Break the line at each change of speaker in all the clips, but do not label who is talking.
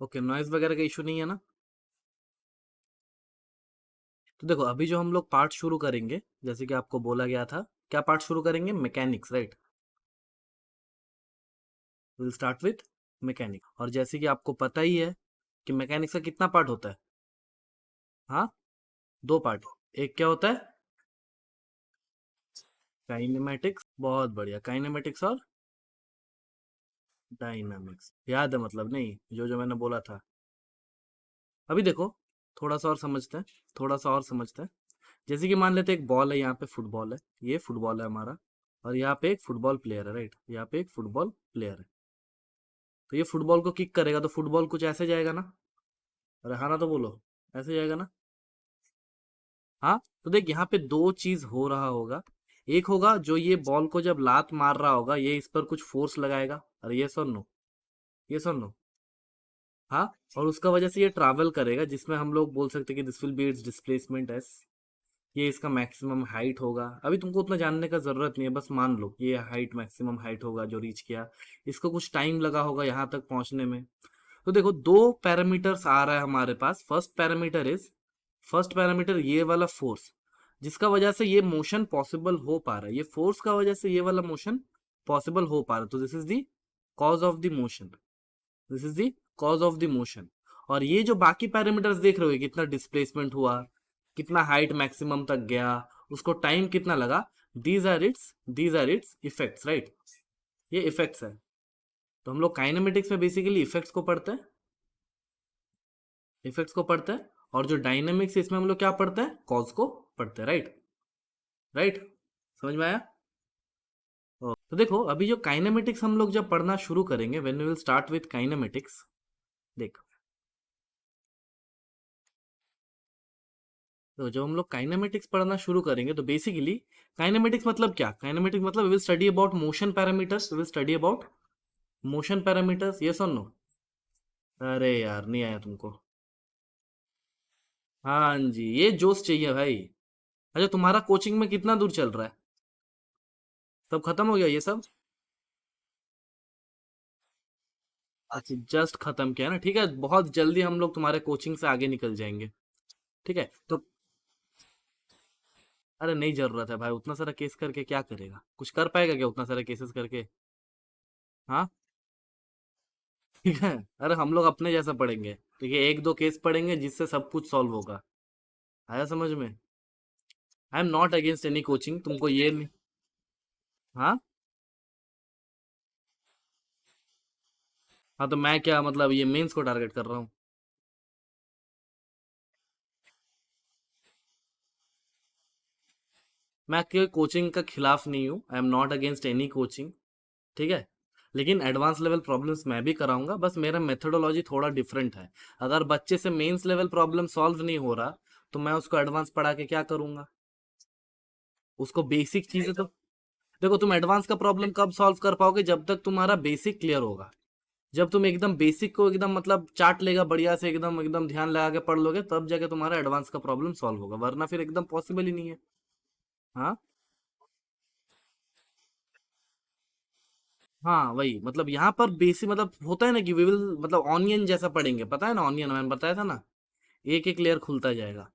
Okay, noise वगैरह का issue नहीं है ना? तो देखो अभी जो हम लोग पार्ट शुरू करेंगे, जैसे कि आपको बोला गया था, क्या पार्ट शुरू करेंगे? Mechanics, right? Will start with mechanic. और जैसे कि आपको पता ही है कि मैकेनिक्स का कितना पार्ट होता है? हाँ, दो पार्ट। एक क्या होता है? काइनेमेटिक्स, बहुत बढ़िया, काइनेमेटिक्स और डायनामिक्स। याद है मतलब नहीं, जो जो मैंने बोला था। अभी देखो, थोड़ा सा और समझते हैं, थोड़ा सा और समझते हैं। जैसे कि मान लेते हैं एक बॉल है, यहाँ पे फुटबॉल है, ये फुटबॉल है हमारा, और यहाँ पे एक फुटबॉल प्लेयर है, राइट? यहाँ पे एक फुटबॉल प्लेयर है। तो ये फुटबॉल को किक करेगा तो फुटबॉल कुछ ऐसे जाएगा ना? अरे हाँ ना, तो बोलो, ऐसे जाएगा ना? हाँ, तो देख यहाँ पे दो चीज हो रहा होगा। एक होगा जो ये बॉल को जब लात मार रहा होगा, ये इस पर कुछ फोर्स लगाएगा। अरे ये सुन लो, ये सुन लो। हाँ, और उसका वजह से ये ट्रैवल करेगा, जिसमें हम लोग बोल सकते हैं कि this will be it's displacement S. ये इसका मैक्सिमम हाइट होगा। अभी तुमको उतना जानने का जरूरत नहीं है, बस मान लो ये हाइट, मैक्सिमम हाइट होगा जो रीच किया। इसको कुछ टाइम लगा होगा यहाँ तक पहुंचने में। तो देखो दो पैरामीटर्स आ रहा है हमारे पास। फर्स्ट पैरामीटर ये वाला फोर्स, जिसका वजह से ये मोशन पॉसिबल हो पा रहा है। ये फोर्स का वजह से ये वाला मोशन पॉसिबल हो पा रहा है, तो this is the cause of the motion. This is the cause of the motion. और ये जो बाकी पैरामीटर्स देख रहे हो, कितना डिस्प्लेसमेंट हुआ, कितना हाइट मैक्सिमम तक गया, उसको टाइम कितना लगा, these are its effects, right? ये इफेक्ट्स है। तो हम लोग काइनेमेटिक्स में बेसिकली इफेक्ट्स को पढ़ते हैं, इफेक्ट्स को पढ़ते हैं। और जो डायनेमिक्स है इसमें हम लोग क्या पढ़ते हैं? कॉज को पढ़ते हैं, राइट? राइट, समझ में आया? तो देखो अभी जो काइनेमेटिक्स हम लोग जब पढ़ना शुरू करेंगे, when we will start with kinematics, देख, तो जब हम लोग काइनेमेटिक्स पढ़ना शुरू करेंगे तो बेसिकली काइनेमेटिक्स मतलब क्या? काइनेमेटिक्स मतलब we will study about motion parameters, we will study about motion parameters. ये सुन लो। अरे यार, नहीं आया तुमको? हाँ जी, ये जोश चाहिए भाई। अच्छा, तुम्हारा कोचिंग में कितना दूर चल रहा है? सब खत्म हो गया ये सब? अच्छा, जस्ट खत्म किया ना, ठीक है। बहुत जल्दी हम लोग तुम्हारे कोचिंग से आगे निकल जाएंगे, ठीक है? तो अरे नहीं जरूरत है भाई, उतना सारा केस करके क्या करेगा? कुछ कर पाएगा क्या उतना सारा केसेस करके? हाँ, ठीक है। अरे हम लोग अपने जैसा पढ़ेंगे, ठीक है? एक दो केस पढ़ेंगे जिससे सब कुछ सॉल्व होगा। आया समझ में? I am not against any coaching, तुमको ये नहीं। हाँ, हाँ, तो मैं क्या मतलब ये मेंस को टारगेट कर रहा हूँ? मैं कोई कोचिंग का खिलाफ नहीं हूँ, I am not against any coaching, ठीक है? लेकिन एडवांस लेवल प्रॉब्लम्स मैं भी कराऊंगा, बस मेरा मेथोडोलॉजी थोड़ा डिफरेंट है। अगर बच्चे से मेंस लेवल प्रॉब्लम सॉल्व नहीं हो रहा, तो मैं उसको एडवांस पढ़ा के क्या करूंगा? उसको बेसिक चीजें तो, देखो तुम एडवांस का प्रॉब्लम कब सॉल्व कर पाओगे? जब तक तुम्हारा बेसिक क्लियर होगा। जब तुम एकदम बेसिक को एकदम मतलब चाट लेगा बढ़िया से, एकदम एकदम ध्यान लगा के पढ़ लोगे, तब जाके तुम्हारा एडवांस का प्रॉब्लम सॉल्व होगा, वरना फिर एकदम पॉसिबल ही नहीं है। हाँ, हाँ, वही मतलब यहाँ पर बेसिक मतलब होता है ना कि वी विल मतलब ऑनियन जैसा पढ़ेंगे, पता है ना? ऑनियन मैंने बताया था ना, एक एक लेयर खुलता जाएगा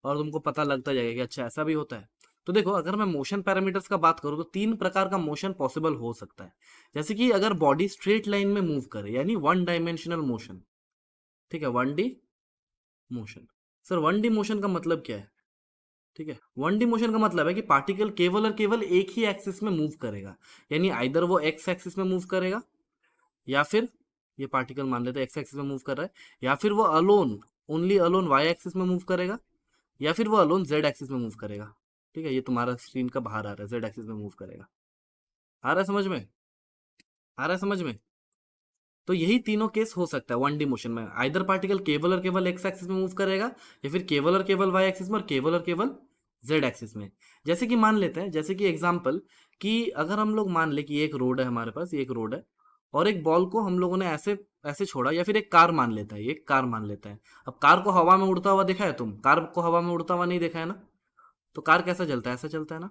और तुमको पता लगता जाएगा कि अच्छा ऐसा भी होता है। तो देखो अगर मैं मोशन पैरामीटर्स का बात करूँ तो तीन प्रकार का मोशन पॉसिबल हो सकता है। जैसे कि अगर बॉडी स्ट्रेट लाइन में मूव करे, यानी वन डायमेंशनल मोशन, ठीक है? One D motion. Sir one D motion का मतलब क्या है? ठीक है, वन डी मोशन का मतलब है कि पार्टिकल केवल और केवल एक ही एक्सिस में मूव करेगा। यानी आइदर वो एक्स एक्सिस में मूव करेगा, या फिर ये पार्टिकल मान लेते हैं एक्स एक्सिस में मूव कर रहा है, या फिर वो alone, only alone Y axis में मूव करेगा, या फिर वो अलोन जेड एक्सिस में मूव करेगा। ठीक है, ये तुम्हारा स्क्रीन का बाहर आ रहा है, जेड एक्सिस में मूव करेगा। आ रहा है समझ में? आ रहा है समझ में? तो यही तीनों केस हो सकता है वन डी मोशन में। आइदर पार्टिकल केवल और केवल एक्स एक्सिस में मूव करेगा, या फिर केवल और केवल वाई एक्सिस में, और केवल और केवल जेड एक्सिस में। जैसे कि मान लेते हैं, जैसे कि एग्जांपल, कि अगर हम लोग मान ले कि एक रोड है हमारे पास, ये एक रोड है, और एक बॉल को हम लोगों ने ऐसे ऐसे छोड़ा, या फिर एक कार मान लेता है, एक कार मान लेता है। अब कार को हवा में उड़ता हुआ देखा है? तुम कार को हवा में उड़ता हुआ नहीं देखा है ना? तो कार कैसा चलता है? ऐसा चलता है ना?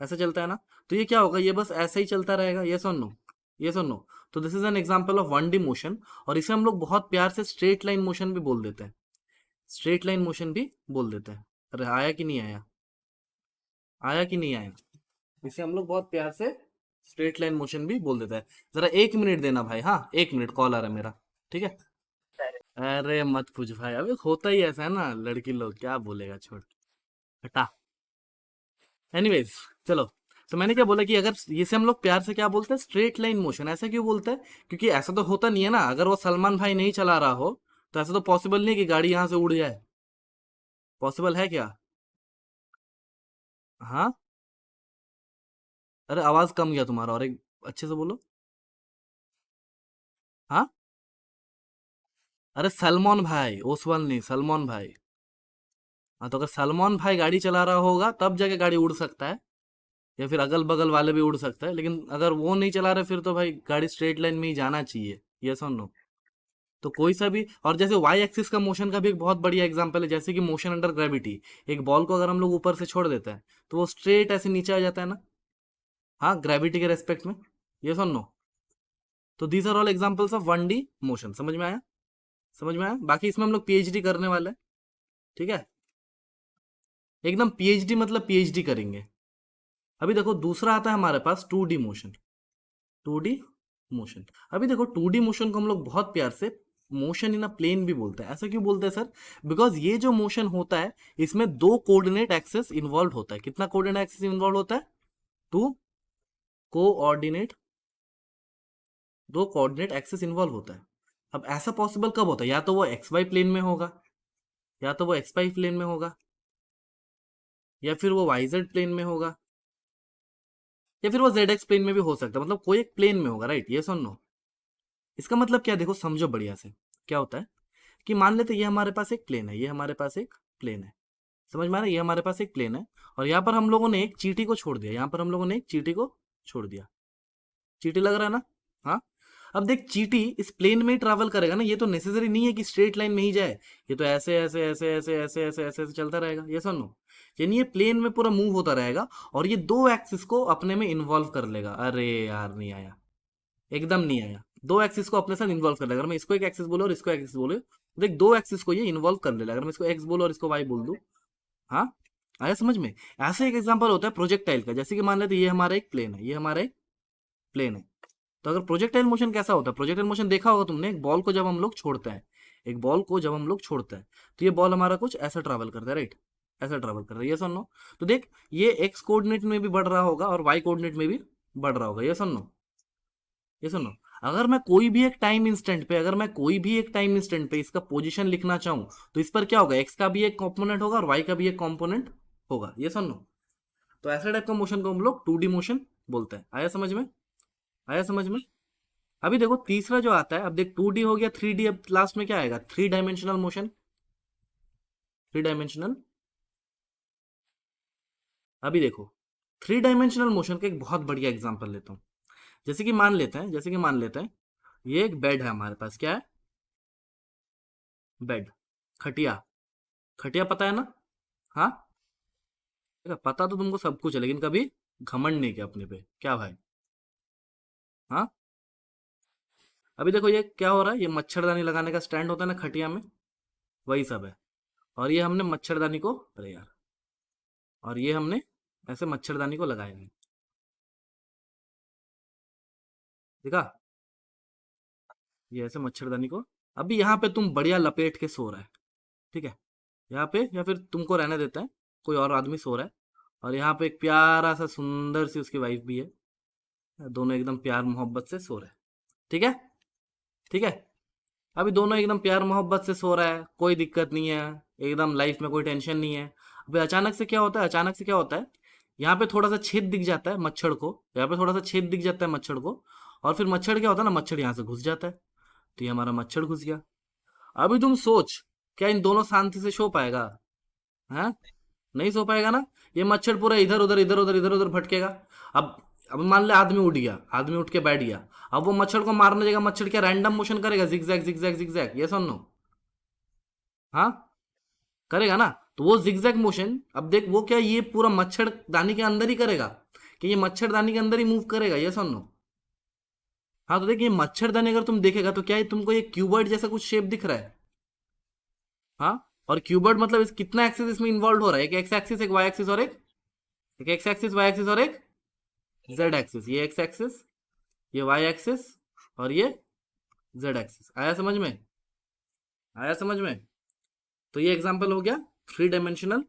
ऐसा चलता है ना? तो ये क्या होगा? ये बस ऐसे ही चलता रहेगा, ये सुन लो। ये सुनो, तो this is an example of one D motion, और इसे हम लोग बहुत प्यार से स्ट्रेट लाइन मोशन भी बोल देते हैं, स्ट्रेट लाइन मोशन भी बोल देते हैं। अरे आया कि नहीं आया, आया कि नहीं आया? इसे हम लोग बहुत प्यार से स्ट्रेट लाइन मोशन भी बोल देते हैं। जरा 1 मिनट देना भाई, हाँ 1 मिनट, कॉल आ रहा है मेरा, ठीक है। अरे मत पूछ भाई, अबे होता ही ऐसा है ना, लड़की लोग क्या बोलेगा, छोड़, हटा। एनीवेज, चलो, तो मैंने क्या बोला कि अगर ये से हम लोग प्यार से क्या बोलते हैं, स्ट्रेट लाइन मोशन। ऐसा क्यों बोलते हैं? क्योंकि ऐसा तो होता नहीं है ना, अगर वो सलमान भाई नहीं चला रहा हो तो ऐसा तो पॉसिबल नहीं है कि गाड़ी यहाँ से उड़ जाए। पॉसिबल है क्या? हाँ। अरे आवाज कम गया तुम्हारा, और एक अच्छे से बोलो। हाँ। अरे सलमान भाई, ओसवाल नहीं, सलमान भाई। हाँ, तो अगर सलमान भाई गाड़ी चला रहा होगा तब जाके गाड़ी उड़ सकता है, या फिर अगल बगल वाले भी उड़ सकता है, लेकिन अगर वो नहीं चला रहे फिर तो भाई गाड़ी स्ट्रेट लाइन में ही जाना चाहिए। ये सुन लो, तो कोई सा भी, और जैसे वाई एक्सिस का मोशन का भी एक बहुत बढ़िया एग्जांपल है, जैसे कि मोशन अंडर ग्रेविटी। एक बॉल को अगर हम लोग ऊपर से छोड़ देते हैं तो वो स्ट्रेट ऐसे नीचे आ जाता है ना, हाँ, ग्रेविटी के रेस्पेक्ट में। ये सुन लो, तो these are all examples of one D motion. समझ में आया? समझ में आया? बाकी इसमें हम लोग पीएचडी करने वाले हैं, ठीक है, एकदम पीएचडी, मतलब पीएचडी करेंगे। अभी देखो दूसरा आता है हमारे पास 2D मोशन। 2D मोशन, अभी देखो 2D मोशन को हम लोग बहुत प्यार से मोशन इन अ प्लेन भी बोलते हैं। ऐसा क्यों बोलते हैं सर? बिकॉज ये जो मोशन होता है इसमें दो कोऑर्डिनेट एक्सेस इन्वॉल्व होता है। कितना कोऑर्डिनेट एक्सेस इन्वॉल्व होता है? टू कोऑर्डिनेट, दो कोऑर्डिनेट एक्सेस इन्वॉल्व होता है। अब ऐसा पॉसिबल कब होता है? या तो वो एक्स वाई प्लेन में होगा, या तो वो एक्स वाई प्लेन में होगा, या फिर वो वाई जेड प्लेन में होगा, या फिर वो जेड एक्स प्लेन में भी हो सकता है, मतलब कोई एक प्लेन में होगा, राइट? ये सुन लो, इसका मतलब क्या, देखो समझो बढ़िया से। क्या होता है कि मान लेते ये हमारे पास एक प्लेन है, ये हमारे पास एक प्लेन है, समझ में आ रहा है? ये हमारे पास एक प्लेन है, और यहाँ पर हम लोगों ने एक चीटी को छोड़ दिया, यहाँ पर हम लोगों ने एक चीटी को छोड़ दिया। चीटी लग रहा है ना? हाँ। अब देख, चीटी इस प्लेन में ही ट्रैवल करेगा ना, ये तो नेसेसरी नहीं है कि स्ट्रेट लाइन में ही जाए। ये तो ऐसे ऐसे ऐसे ऐसे ऐसे ऐसे ऐसे ऐसे चलता रहेगा, ये सुनो, यानी ये प्लेन में पूरा मूव होता रहेगा, और ये दो एक्सिस को अपने में इन्वॉल्व कर लेगा। अरे यार नहीं आया, एकदम नहीं आया। दो एक्सिस को अपने साथ इन्वॉल्व कर लेगा। अगर मैं इसको एक एक्सिस बोलूं और इसको एक्सिस बोलूं, देख दो एक्सिस को ये इन्वॉल्व कर लेगा। अगर मैं इसको एक्स बोलूं और इसको वाई बोल दूं, हाँ, आया समझ में? ऐसे एक एग्जांपल होता है प्रोजेक्टाइल का। जैसे कि मान लेते ये हमारा एक प्लेन है, ये हमारा एक प्लेन है। तो अगर प्रोजेक्टाइल मोशन कैसा होता है? प्रोजेक्टाइल मोशन देखा होगा तुमने, एक बॉल को जब हम लोग छोड़ते हैं, एक बॉल को जब हम लोग छोड़ते हैं तो ये बॉल हमारा कुछ ऐसा ट्रैवल करता है, राइट? ऐसा ट्रैवल करता है, ये सुन लो। तो देख, ये एक्स कोऑर्डिनेट में भी बढ़ रहा होगा और वाई कोऑर्डिनेट में भी बढ़ रहा होगा, ये सुन लो, ये सुनो। अगर मैं कोई भी एक टाइम इंस्टेंट पे, अगर मैं कोई भी एक टाइम इंस्टेंट पे इसका पोजीशन लिखना चाहूं तो इस पर क्या होगा? एक्स का भी एक कंपोनेंट होगा और वाई का भी एक कंपोनेंट होगा, ये सुन लो। तो ऐसे टाइप का मोशन को हम लोग 2D मोशन बोलते हैं। आया समझ में? आया समझ में? अभी देखो तीसरा जो आता है, अब देख 2D हो गया, 3D, अब लास्ट में क्या आएगा? 3 डायमेंशनल मोशन। 3 डायमेंशनल, अभी देखो 3 डायमेंशनल मोशन का एक बहुत बढ़िया एग्जांपल लेता हूँ। जैसे कि मान लेते हैं, जैसे कि मान लेते हैं ये एक बेड है हमारे पास। क्या है? बेड, खटिया। खटिया पता है ना? हाँ। देखा, पता तो तुमको सब कुछ है, लेकिन कभी घमंड नहीं किया अपने पे, क्या भाई? हाँ। अभी देखो ये क्या हो रहा है, ये मच्छरदानी लगाने का स्टैंड होता है ना खटिया में, वही सब है। और ये हमने मच्छरदानी को, अरे यार, और ये हमने ऐसे मच्छरदानी को लगाया है, देखा? ये ऐसे मच्छरदानी को, अभी यहाँ पे तुम बढ़िया लपेट के सो रहा है, ठीक है, यहाँ पे, या फिर तुमको रहने देता है, कोई और आदमी सो रहा है, और यहाँ पे एक प्यारा सा सुंदर सी उसकी वाइफ भी है, दोनों एकदम प्यार मोहब्बत से सो रहे हैं, ठीक है? ठीक है, अभी दोनों एकदम प्यार मोहब्बत से सो रहा है, कोई दिक्कत नहीं है, एकदम लाइफ में कोई टेंशन नहीं है। अभी अचानक से क्या होता है, अचानक से क्या होता है, यहाँ पे थोड़ा सा छेद दिख जाता है मच्छर को, यहाँ पे थोड़ा सा छेद दिख जाता है मच्छर को, और फिर मच्छर क्या होता है ना, मच्छर यहाँ से घुस जाता है। तो ये हमारा मच्छर घुस गया। अभी तुम सोच, क्या इन दोनों शांति से सो पाएगा? हाँ, नहीं सो पाएगा ना। ये मच्छर पूरा इधर उधर इधर उधर इधर उधर भटकेगा। अब अब मान ले आदमी उठ गया, आदमी उठ के बैठ गया, अब वो मच्छर को मारने जाएगा, मच्छर क्या रैंडम मोशन करेगा? जिगजैग जिगजैग जिगजैग, ये सुन लो, हाँ, करेगा ना। तो वो जिगजैग मोशन, अब देख वो क्या, ये पूरा मच्छरदानी के अंदर ही करेगा, कि ये मच्छरदानी के अंदर ही मूव करेगा, ये सुन लो। हाँ तो देखिए मच्छरदानी अगर तुम देखेगा तो क्या है, तुमको ये क्यूबॉइड जैसा कुछ शेप दिख रहा है। हाँ, और क्यूबॉइड मतलब इस कितना एक्सिस इसमें इन्वॉल्व हो रहा है, एक एक्स एक्सिस एक वाई एक्सिस और एक एक्स एक्सिस वाई एक्सिस और एक जेड एक्सिस। ये एक्स एक्सिस, ये वाई एक्सिस और ये जेड एक्सिस। आया समझ में? आया समझ में? तो ये एग्जांपल हो गया थ्री डायमेंशनल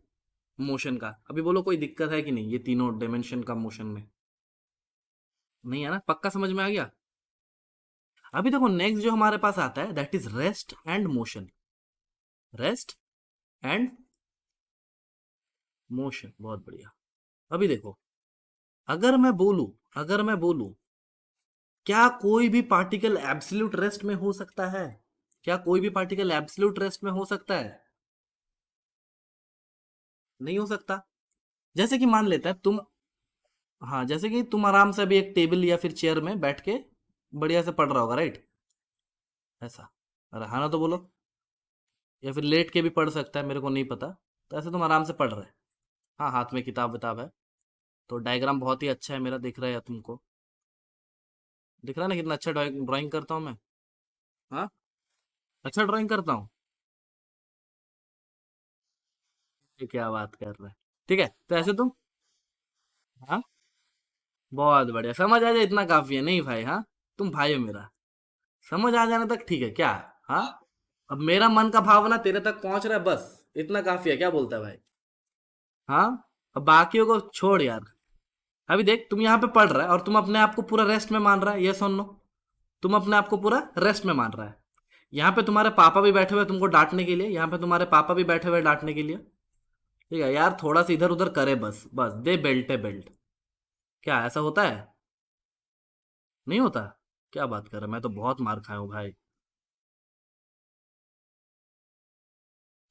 मोशन का। अभी बोलो कोई दिक्कत है कि नहीं ये तीनों डायमेंशन का मोशन में? नहीं है ना? पक्का समझ में आ गया? अभी देखो नेक्स्ट जो हमारे पास आता है that is rest and motion. Rest and motion, बहुत बढ़िया। अभी देखो, अगर मैं बोलूं क्या कोई भी पार्टिकल एब्सोल्यूट रेस्ट में हो सकता है? क्या कोई भी पार्टिकल एब्सोल्यूट रेस्ट में हो सकता है? नहीं हो सकता। जैसे कि मान लेते हैं तुम, हाँ जैसे कि तुम आराम से अभी एक टेबल या फिर चेयर में बैठ के बढ़िया से पढ़ रहा होगा, राइट? ऐसा, अरे हाँ ना तो बोलो। या फिर लेट के भी पढ़ सकता है, मेरे को नहीं पता। तो ऐसे तुम आराम से पढ़ रहे हैं, हाँ हाथ में किताब विताब है। तो डायग्राम बहुत ही अच्छा है मेरा, दिख रहा है तुमको? दिख रहा है ना कितना अच्छा ड्राइंग करता हूँ मैं? हाँ, अच्छा ड्राइंग करता हूँ। ये क्या बात कर रहा है? ठीक है, तो ऐसे तुम, हाँ बहुत बढ़िया, समझ आ जाए इतना काफी है। नहीं भाई, हाँ तुम भाई हो मेरा, समझ आ जाने तक ठीक है क्या? हाँ, अब मेरा मन का भावना तेरे तक पहुंच रहा है, बस इतना काफी है। क्या बोलता है भाई? हाँ, अब बाकियों को छोड़ यार। अभी देख तुम यहाँ पे पढ़ रहा है और तुम अपने आप को पूरा रेस्ट में मान रहा है, ये सुन लो। तुम अपने आप को पूरा रेस्ट में मान रहा है। यहाँ पे तुम्हारे पापा भी बैठे हुए हैं तुमको डांटने के लिए, यहाँ पे तुम्हारे पापा भी बैठे हुए हैं डांटने के लिए। ठीक है यार, थोड़ा सा इधर उधर करे, बस बस दे बेल्ट है बेल्ट। क्या ऐसा होता है? नहीं होता? क्या बात कर रहा है, मैं तो बहुत मार खाया हूँ भाई।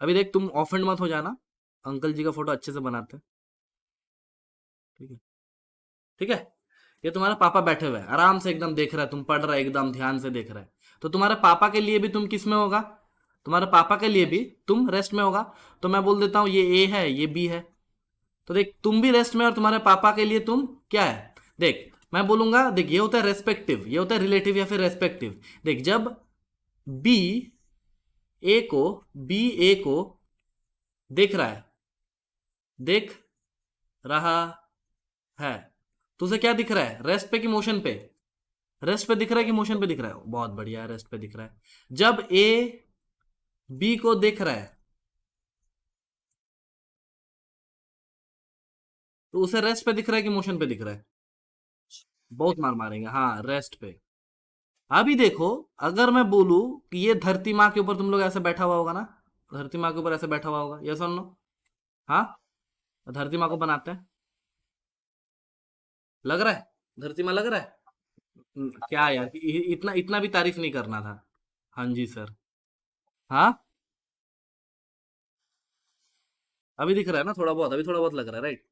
अभी देख तुम ऑफेंड मत हो जाना, अंकल जी का फोटो अच्छे से बनाते हैं। ठीक है, ठीक है। ये तुम्हारे पापा बैठे हुए हैं आराम से एकदम देख रहा है, तुम पढ़ रहा है एकदम ध्यान से देख रहा है। तो तुम्हारे पापा के लिए भी तुम किस में होगा? तुम्हारे पापा के लिए भी तुम रेस्ट में होगा। तो मैं बोल देता हूँ ये ए है ये बी है। तो देख तुम भी रेस्ट में और तुम्हारे पापा के लिए तुम क्या है? देख मैं बोलूंगा, देख ये होता है रेस्पेक्टिव, ये होता है रिलेटिव या फिर रेस्पेक्टिव। देख जब बी ए को बी ए को देख रहा है, देख रहा है, तो उसे क्या दिख रहा है, रेस्ट पे कि मोशन पे? रेस्ट पे दिख रहा है कि मोशन पे दिख रहा है? बहुत बढ़िया, रेस्ट पे दिख रहा है। जब ए बी को देख रहा है तो उसे रेस्ट पे दिख रहा है कि मोशन पे दिख रहा है? बहुत मार मारेंगे, हाँ रेस्ट पे। अभी देखो, अगर मैं बोलूं कि ये धरती माँ के ऊपर तुम लोग ऐसे बैठा हुआ होगा ना, धरती माँ के ऊपर ऐसे बैठा हुआ होगा, ये सुन लो। हाँ, धरती माँ को बनाते हैं, लग रहा है धरती माँ लग रहा है? क्या यार, इतना इतना भी तारीफ नहीं करना था। हाँ जी सर। हाँ, अभी दिख रहा है ना थोड़ा बहुत, अभी थोड़ा बहुत लग रहा है, राइट?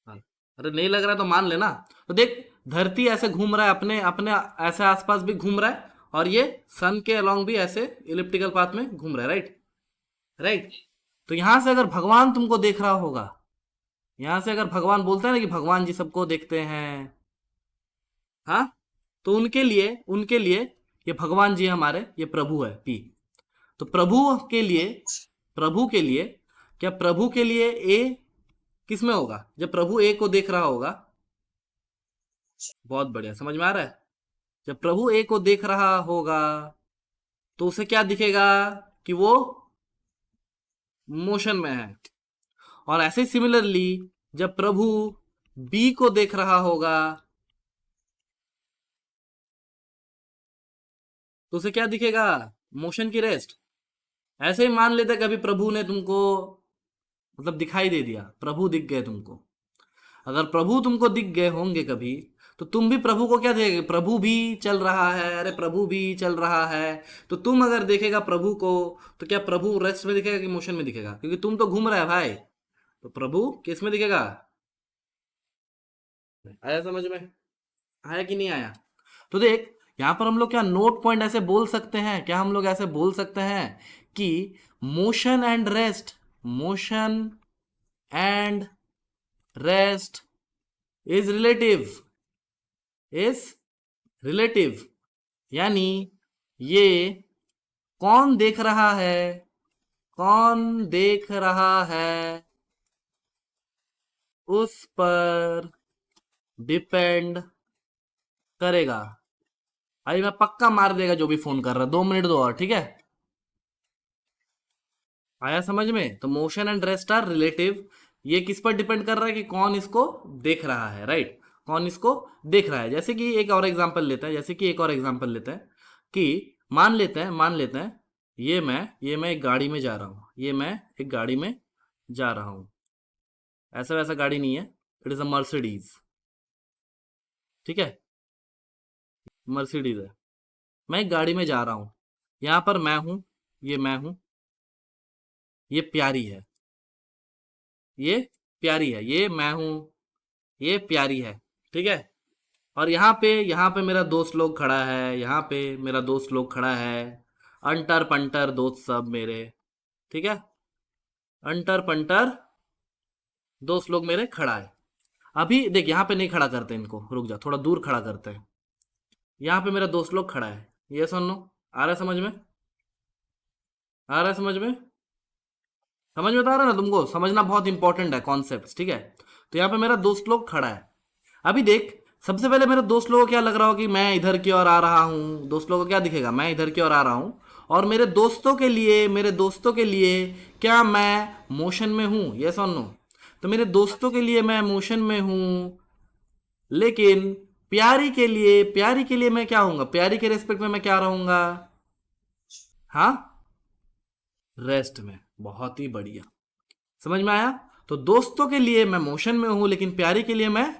हाँ, अरे नहीं लग रहा है तो मान लेना। तो देख धरती ऐसे घूम रहा है, अपने अपने ऐसे आसपास भी घूम रहा है, और ये सन के अलोंग भी ऐसे इलिप्टिकल पाथ में घूम रहा है, राइट? राइट। तो यहां से अगर भगवान तुमको देख रहा होगा, यहां से अगर भगवान बोलते हैं ना कि भगवान जी सबको देखते हैं, हाँ, तो उनके लिए ये भगवान जी हमारे ये प्रभु है पी। तो प्रभु के लिए क्या, प्रभु के लिए ए किस में होगा जब प्रभु ए को देख रहा होगा? बहुत बढ़िया, समझ में आ रहा है? जब प्रभु ए को देख रहा होगा तो उसे क्या दिखेगा, कि वो मोशन में है। और ऐसे सिमिलरली जब प्रभु बी को देख रहा होगा तो उसे क्या दिखेगा, मोशन की रेस्ट। ऐसे ही मान लेते कभी प्रभु ने तुमको मतलब दिखाई दे दिया, प्रभु दिख गए तुमको। अगर प्रभु तुमको दिख गए होंगे कभी, तो तुम भी प्रभु को क्या देखेगे, प्रभु भी चल रहा है, अरे प्रभु भी चल रहा है। तो तुम अगर देखेगा प्रभु को, तो क्या प्रभु रेस्ट में दिखेगा कि मोशन में दिखेगा? क्योंकि तुम तो घूम रहा है भाई, तो प्रभु किस में दिखेगा? आया समझ में? आया कि नहीं आया? तो देख यहां पर हम लोग क्या नोट पॉइंट ऐसे बोल सकते हैं, क्या हम लोग ऐसे बोल सकते हैं कि motion and rest, motion and rest is relative, is relative यानी ये कौन देख रहा है, कौन देख रहा है, उस पर डिपेंड करेगा। भाई मैं पक्का मार देगा जो भी फोन कर रहा है, 2 मिनट दो और, ठीक है। आया समझ में? तो motion and rest are relative. ये किस पर डिपेंड कर रहा है कि कौन इसको देख रहा है, राइट। कौन इसको देख रहा है। जैसे कि एक और एग्जांपल लेते हैं, जैसे कि एक और एग्जांपल लेते हैं कि मान लेते हैं ये मैं एक गाड़ी में जा रहा हूँ, ये मैं एक गाड़ी में जा रहा हूँ। ऐसा वैसा गाड़ी नहीं है, इट इज अ मर्सिडीज, ठीक है। मर्सिडीज है। मैं एक गाड़ी में जा रहा हूँ, यहाँ पर मैं हूँ, ये मैं हूँ, ये प्यारी है, ये प्यारी है, ये मैं हूँ, ये प्यारी है, ठीक है। और यहाँ पे मेरा दोस्त लोग खड़ा है, यहाँ पे मेरा दोस्त लोग खड़ा है, अंटर पंटर दोस्त सब मेरे, ठीक है। अंटर पंटर दोस्त लोग मेरे खड़ा है। अभी देख, यहाँ पे नहीं खड़ा करते इनको, रुक जा, थोड़ा दूर खड़ा करते हैं। यहाँ पे मेरा दोस्त लोग खड़ा है, ये सुन लो। आ रहा है समझ में? आ रहा है समझ में? समझ में तो आ रहा है ना तुमको? समझना बहुत इंपॉर्टेंट है कॉन्सेप्ट, ठीक है। तो यहाँ पे मेरा दोस्त लोग खड़ा है। अभी देख, सबसे पहले मेरे दोस्त लोगों को क्या लग रहा हो कि मैं इधर की ओर आ रहा हूँ, दोस्त लोगों को क्या दिखेगा, मैं इधर की ओर आ रहा हूँ। और मेरे दोस्तों के लिए क्या मैं मोशन में हूँ, यस और नो? तो मेरे दोस्तों के लिए मैं मोशन में हूँ, लेकिन प्यारी के लिए मैं क्या हूँगा, प्यारी के रेस्पेक्ट में मैं क्या रहूँगा? हाँ, रेस्ट में। बहुत ही बढ़िया, समझ में आया? तो दोस्तों के लिए मैं मोशन में हूं, लेकिन प्यारी के लिए मैं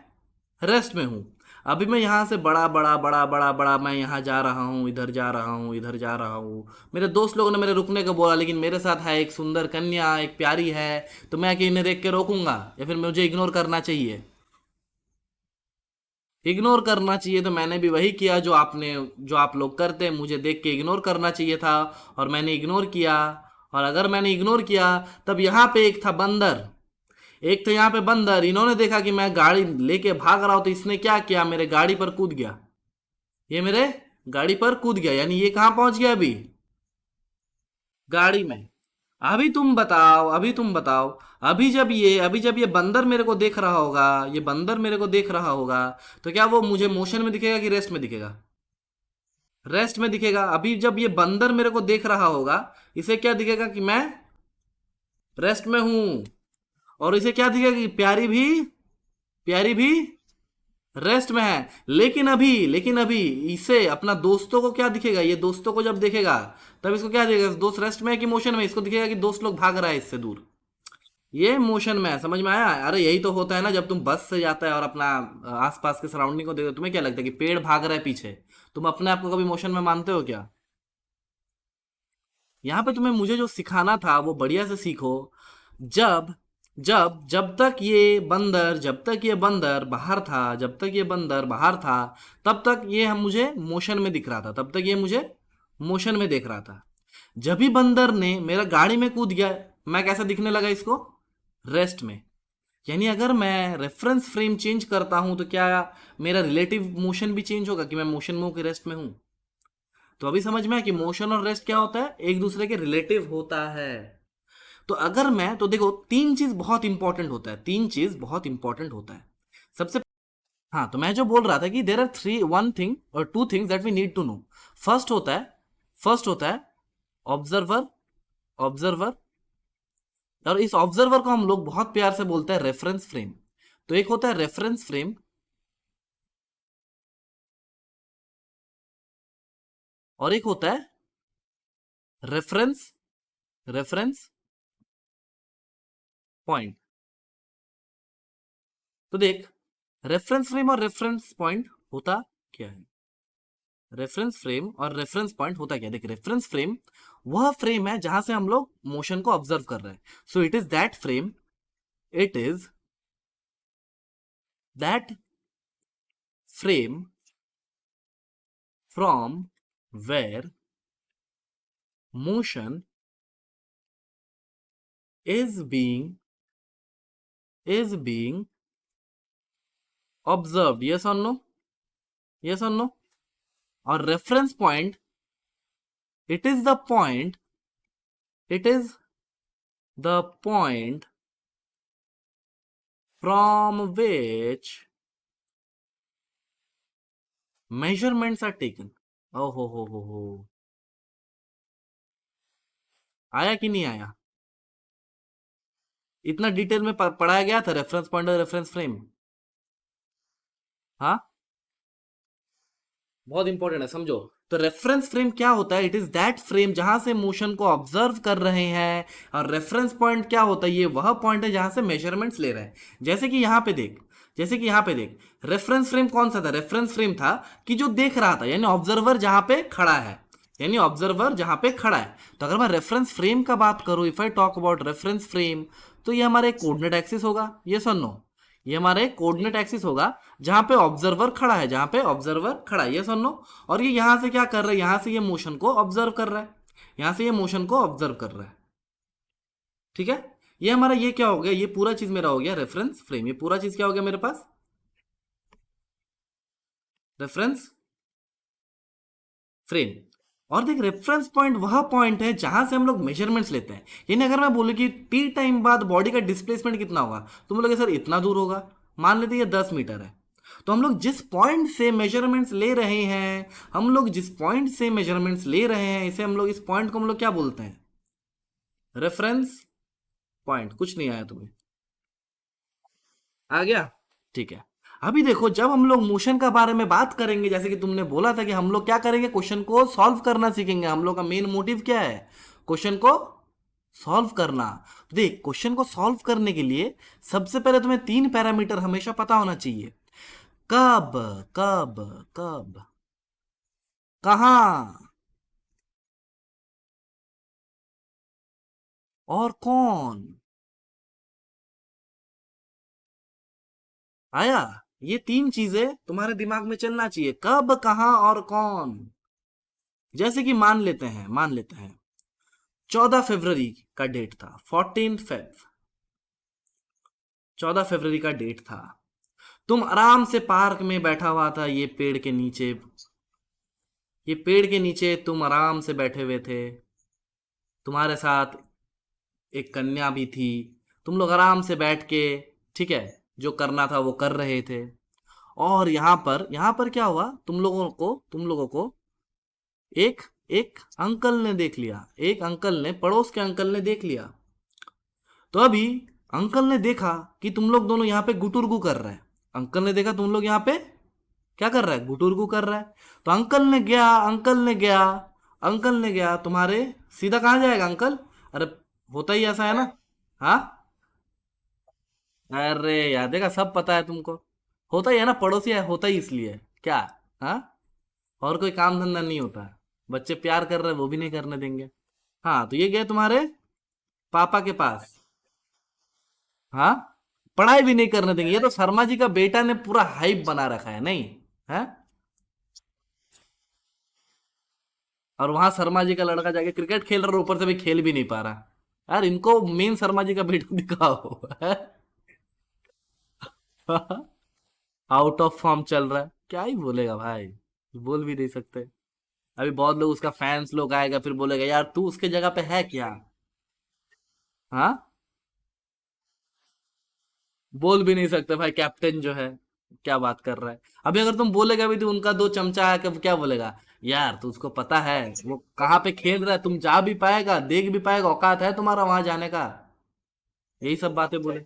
रेस्ट में हूं। अभी मैं यहां से बड़ा बड़ा बड़ा बड़ा बड़ा मैं यहां जा रहा हूं, इधर जा रहा हूं, इधर जा रहा हूं। मेरे दोस्त लोगों ने मेरे रुकने को बोला, लेकिन मेरे साथ है एक सुंदर कन्या, एक प्यारी है। तो मैं कि इन्हें देख के रोकूंगा या फिर मुझे इग्नोर करना चाहिए? इग्नोर करना चाहिए। तो मैंने भी वही किया जो आप लोग करते हैं, मुझे देख के इग्नोर करना चाहिए था, और मैंने इग्नोर किया। और अगर मैंने इग्नोर किया, तब यहाँ पे एक था बंदर, एक तो यहाँ पे बंदर, इन्होंने देखा कि मैं गाड़ी लेके भाग रहा हूं, तो इसने क्या किया, मेरे गाड़ी पर कूद गया। ये मेरे गाड़ी पर कूद गया, यानी ये कहां पहुंच गया अभी? गाड़ी में। अभी तुम बताओ, अभी जब ये बंदर मेरे को देख रहा होगा, ये बंदर मेरे को देख रहा होगा, तो क्या वो मुझे मोशन में दिखेगा कि रेस्ट में दिखेगा? रेस्ट में दिखेगा। अभी जब ये बंदर मेरे को देख रहा होगा, इसे क्या दिखेगा कि मैं रेस्ट में हूं। और इसे क्या दिखेगा कि प्यारी भी रेस्ट में है। लेकिन अभी इसे अपना दोस्तों को क्या दिखेगा, ये दोस्तों को जब देखेगा, तब इसको क्या दिखेगा, दोस्त रेस्ट में है कि मोशन में? इसको दिखेगा कि दोस्त लोग भाग रहा है इससे दूर, ये मोशन में है। समझ में आया? अरे यही तो होता है ना, जब तुम बस से जाता है और अपना आसपास के सराउंडिंग को देखते हो, तुम्हें क्या लगता है कि पेड़ भाग रहा है पीछे? तुम अपने आप को कभी मोशन में मानते हो क्या? यहाँ पे तुम्हें मुझे जो सिखाना था वो बढ़िया से सीखो। जब जब तक ये बंदर बाहर था, जब तक ये बंदर बाहर था, तब तक ये हम मुझे मोशन में दिख रहा था, तब तक ये मुझे मोशन में देख रहा था। जब ही बंदर ने मेरा गाड़ी में कूद गया, मैं कैसा दिखने लगा इसको? रेस्ट में। यानी अगर मैं रेफरेंस फ्रेम चेंज करता हूं, तो क्या मेरा रिलेटिव मोशन भी चेंज होगा कि मैं मोशन में हूं कि रेस्ट में हूं? तो अभी समझ में आया कि मोशन और रेस्ट क्या होता है, एक दूसरे के रिलेटिव होता है। तो अगर मैं, तो देखो, तीन चीज बहुत इंपॉर्टेंट होता है, तीन चीज बहुत इंपॉर्टेंट होता है। सबसे, हाँ, तो मैं जो बोल रहा था कि there are three one thing और two things that we need to know. First होता है फर्स्ट होता है ऑब्जर्वर। ऑब्जर्वर। और इस ऑब्जर्वर को हम लोग बहुत प्यार से बोलते हैं रेफरेंस फ्रेम। तो एक होता है रेफरेंस फ्रेम, और एक होता है रेफरेंस रेफरेंस पॉइंट। तो देख, रेफरेंस फ्रेम और रेफरेंस पॉइंट होता क्या है? रेफरेंस फ्रेम और रेफरेंस पॉइंट होता क्या? देख, रेफरेंस फ्रेम वह फ्रेम है जहां से हम लोग मोशन को ऑब्जर्व कर रहे हैं। So it is that frame, it is that frame from where motion is being observed. Yes और नो? यस और नो? और reference point, it is the point, it is the point from which measurements are taken. ओ हो, आया कि नहीं आया? इतना डिटेल में पढ़ाया गया था रेफरेंस पॉइंट और रेफरेंस फ्रेम। हाँ, बहुत इंपॉर्टेंट है, समझो। तो रेफरेंस फ्रेम क्या होता है? इट इज दैट फ्रेम जहां से मोशन को ऑब्जर्व कर रहे हैं। और रेफरेंस पॉइंट क्या होता है? ये वह पॉइंट है जहां से मेजरमेंट्स ले रहे हैं। जैसे कि यहां पे देख, जैसे कि यहां पे देख, रेफरेंस फ्रेम कौन सा था? रेफरेंस फ्रेम था कि जो देख रहा था, यानी ऑब्जर्वर जहां पे खड़ा है, यानी ऑब्जर्वर जहां पे खड़ा है। तो अगर मैं रेफरेंस फ्रेम का बात करूं, if I talk about reference frame, तो ये हमारे कोऑर्डिनेट एक्सिस होगा, ये सुन लो, ये हमारे कोऑर्डिनेट एक्सिस होगा जहां पे ऑब्जर्वर खड़ा है, जहां पे ऑब्जर्वर खड़ा है, ये सुन लो। और ये यहां से क्या कर रहा है? यहां से ये मोशन को ऑब्जर्व कर रहा है, यहां से ये मोशन को ऑब्जर्व कर रहा है। ठीक है, ये हमारा, ये क्या हो गया? ये पूरा चीज मेरा हो गया रेफरेंस फ्रेम। ये पूरा चीज क्या हो गया मेरे पास? Reference frame. और देख, रेफरेंस पॉइंट वह पॉइंट है जहां से हम लोग मेजरमेंट्स लेते हैं। यानी अगर मैं बोलूं कि टी टाइम बाद बॉडी का डिस्प्लेसमेंट कितना होगा, तो बोलोगे सर इतना दूर होगा। मान लेते ये 10 मीटर है। तो हम लोग जिस पॉइंट से मेजरमेंट्स ले रहे हैं, हम लोग जिस पॉइंट से मेजरमेंट्स ले रहे हैं, इसे हम लोग, इस पॉइंट को हम लोग क्या बोलते हैं? Reference point. कुछ नहीं आया तुम्हें? आ गया? ठीक है। अभी देखो, जब हम लोग मोशन का बारे में बात करेंगे, जैसे कि तुमने बोला था कि हम लोग क्या करेंगे, क्वेश्चन को सॉल्व करना सीखेंगे। हम लोग का मेन मोटिव क्या है? क्वेश्चन को सॉल्व करना। तो देख, क्वेश्चन को सॉल्व करने के लिए सबसे पहले तुम्हें 3 पैरामीटर हमेशा पता होना चाहिए। कब, कब, कब, कहां, और कौन। आया? ये 3 चीजें तुम्हारे दिमाग में चलना चाहिए, कब, कहां और कौन। जैसे कि मान लेते हैं 14 फरवरी का डेट था, 14 फेब, 14 फरवरी का डेट था। तुम आराम से पार्क में बैठा हुआ था, ये पेड़ के नीचे, ये पेड़ के नीचे तुम आराम से बैठे हुए थे। तुम्हारे साथ एक कन्या भी थी। तुम लोग आराम से बैठ के, ठीक है, जो करना था वो कर रहे थे। और यहाँ पर क्या हुआ? तुम लोगों को एक एक अंकल ने देख लिया, एक अंकल ने, पड़ोस के अंकल ने देख लिया। तो अभी अंकल ने देखा कि तुम लोग दोनों यहाँ पे गुटुरगु कर रहे हैं। अंकल ने देखा तुम लोग यहाँ पे क्या कर रहा है? गुटुरगु कर रहा है। तो अंकल ने गया तुम्हारे, सीधा कहाँ जाएगा अंकल? अरे, होता ही ऐसा है ना। हाँ, अरे यार, देखा, सब पता है तुमको। होता ही है ना, पड़ोसी है, होता ही इसलिए है। क्या? हाँ, और कोई काम धंधा नहीं होता। बच्चे प्यार कर रहे हैं, वो भी नहीं करने देंगे। हाँ, तो ये गए तुम्हारे पापा के पास। हाँ, पढ़ाई भी नहीं करने देंगे। ये तो शर्मा जी का बेटा ने पूरा हाइप बना रखा है, नहीं है? और वहां शर्मा जी का लड़का जाके क्रिकेट खेल रहा है, और ऊपर से भी खेल भी नहीं पा रहा। यार, इनको मेन शर्मा जी का बेटा दिखाओ। आउट ऑफ फॉर्म चल रहा है, क्या ही बोलेगा भाई, बोल भी नहीं सकते। अभी बहुत लोग, उसका फैंस लोग आएगा, फिर बोलेगा यार तू उसके जगह पे है क्या। हाँ, बोल भी नहीं सकते भाई, कैप्टन जो है, क्या बात कर रहा है। अभी अगर तुम बोलेगा भी तो उनका 2 चमचा आके क्या बोलेगा? यार तो उसको पता है वो कहाँ पे खेल रहा है, तुम जा भी पाएगा, देख भी पाएगा, औकात है तुम्हारा वहां जाने का। यही सब बातें बोले।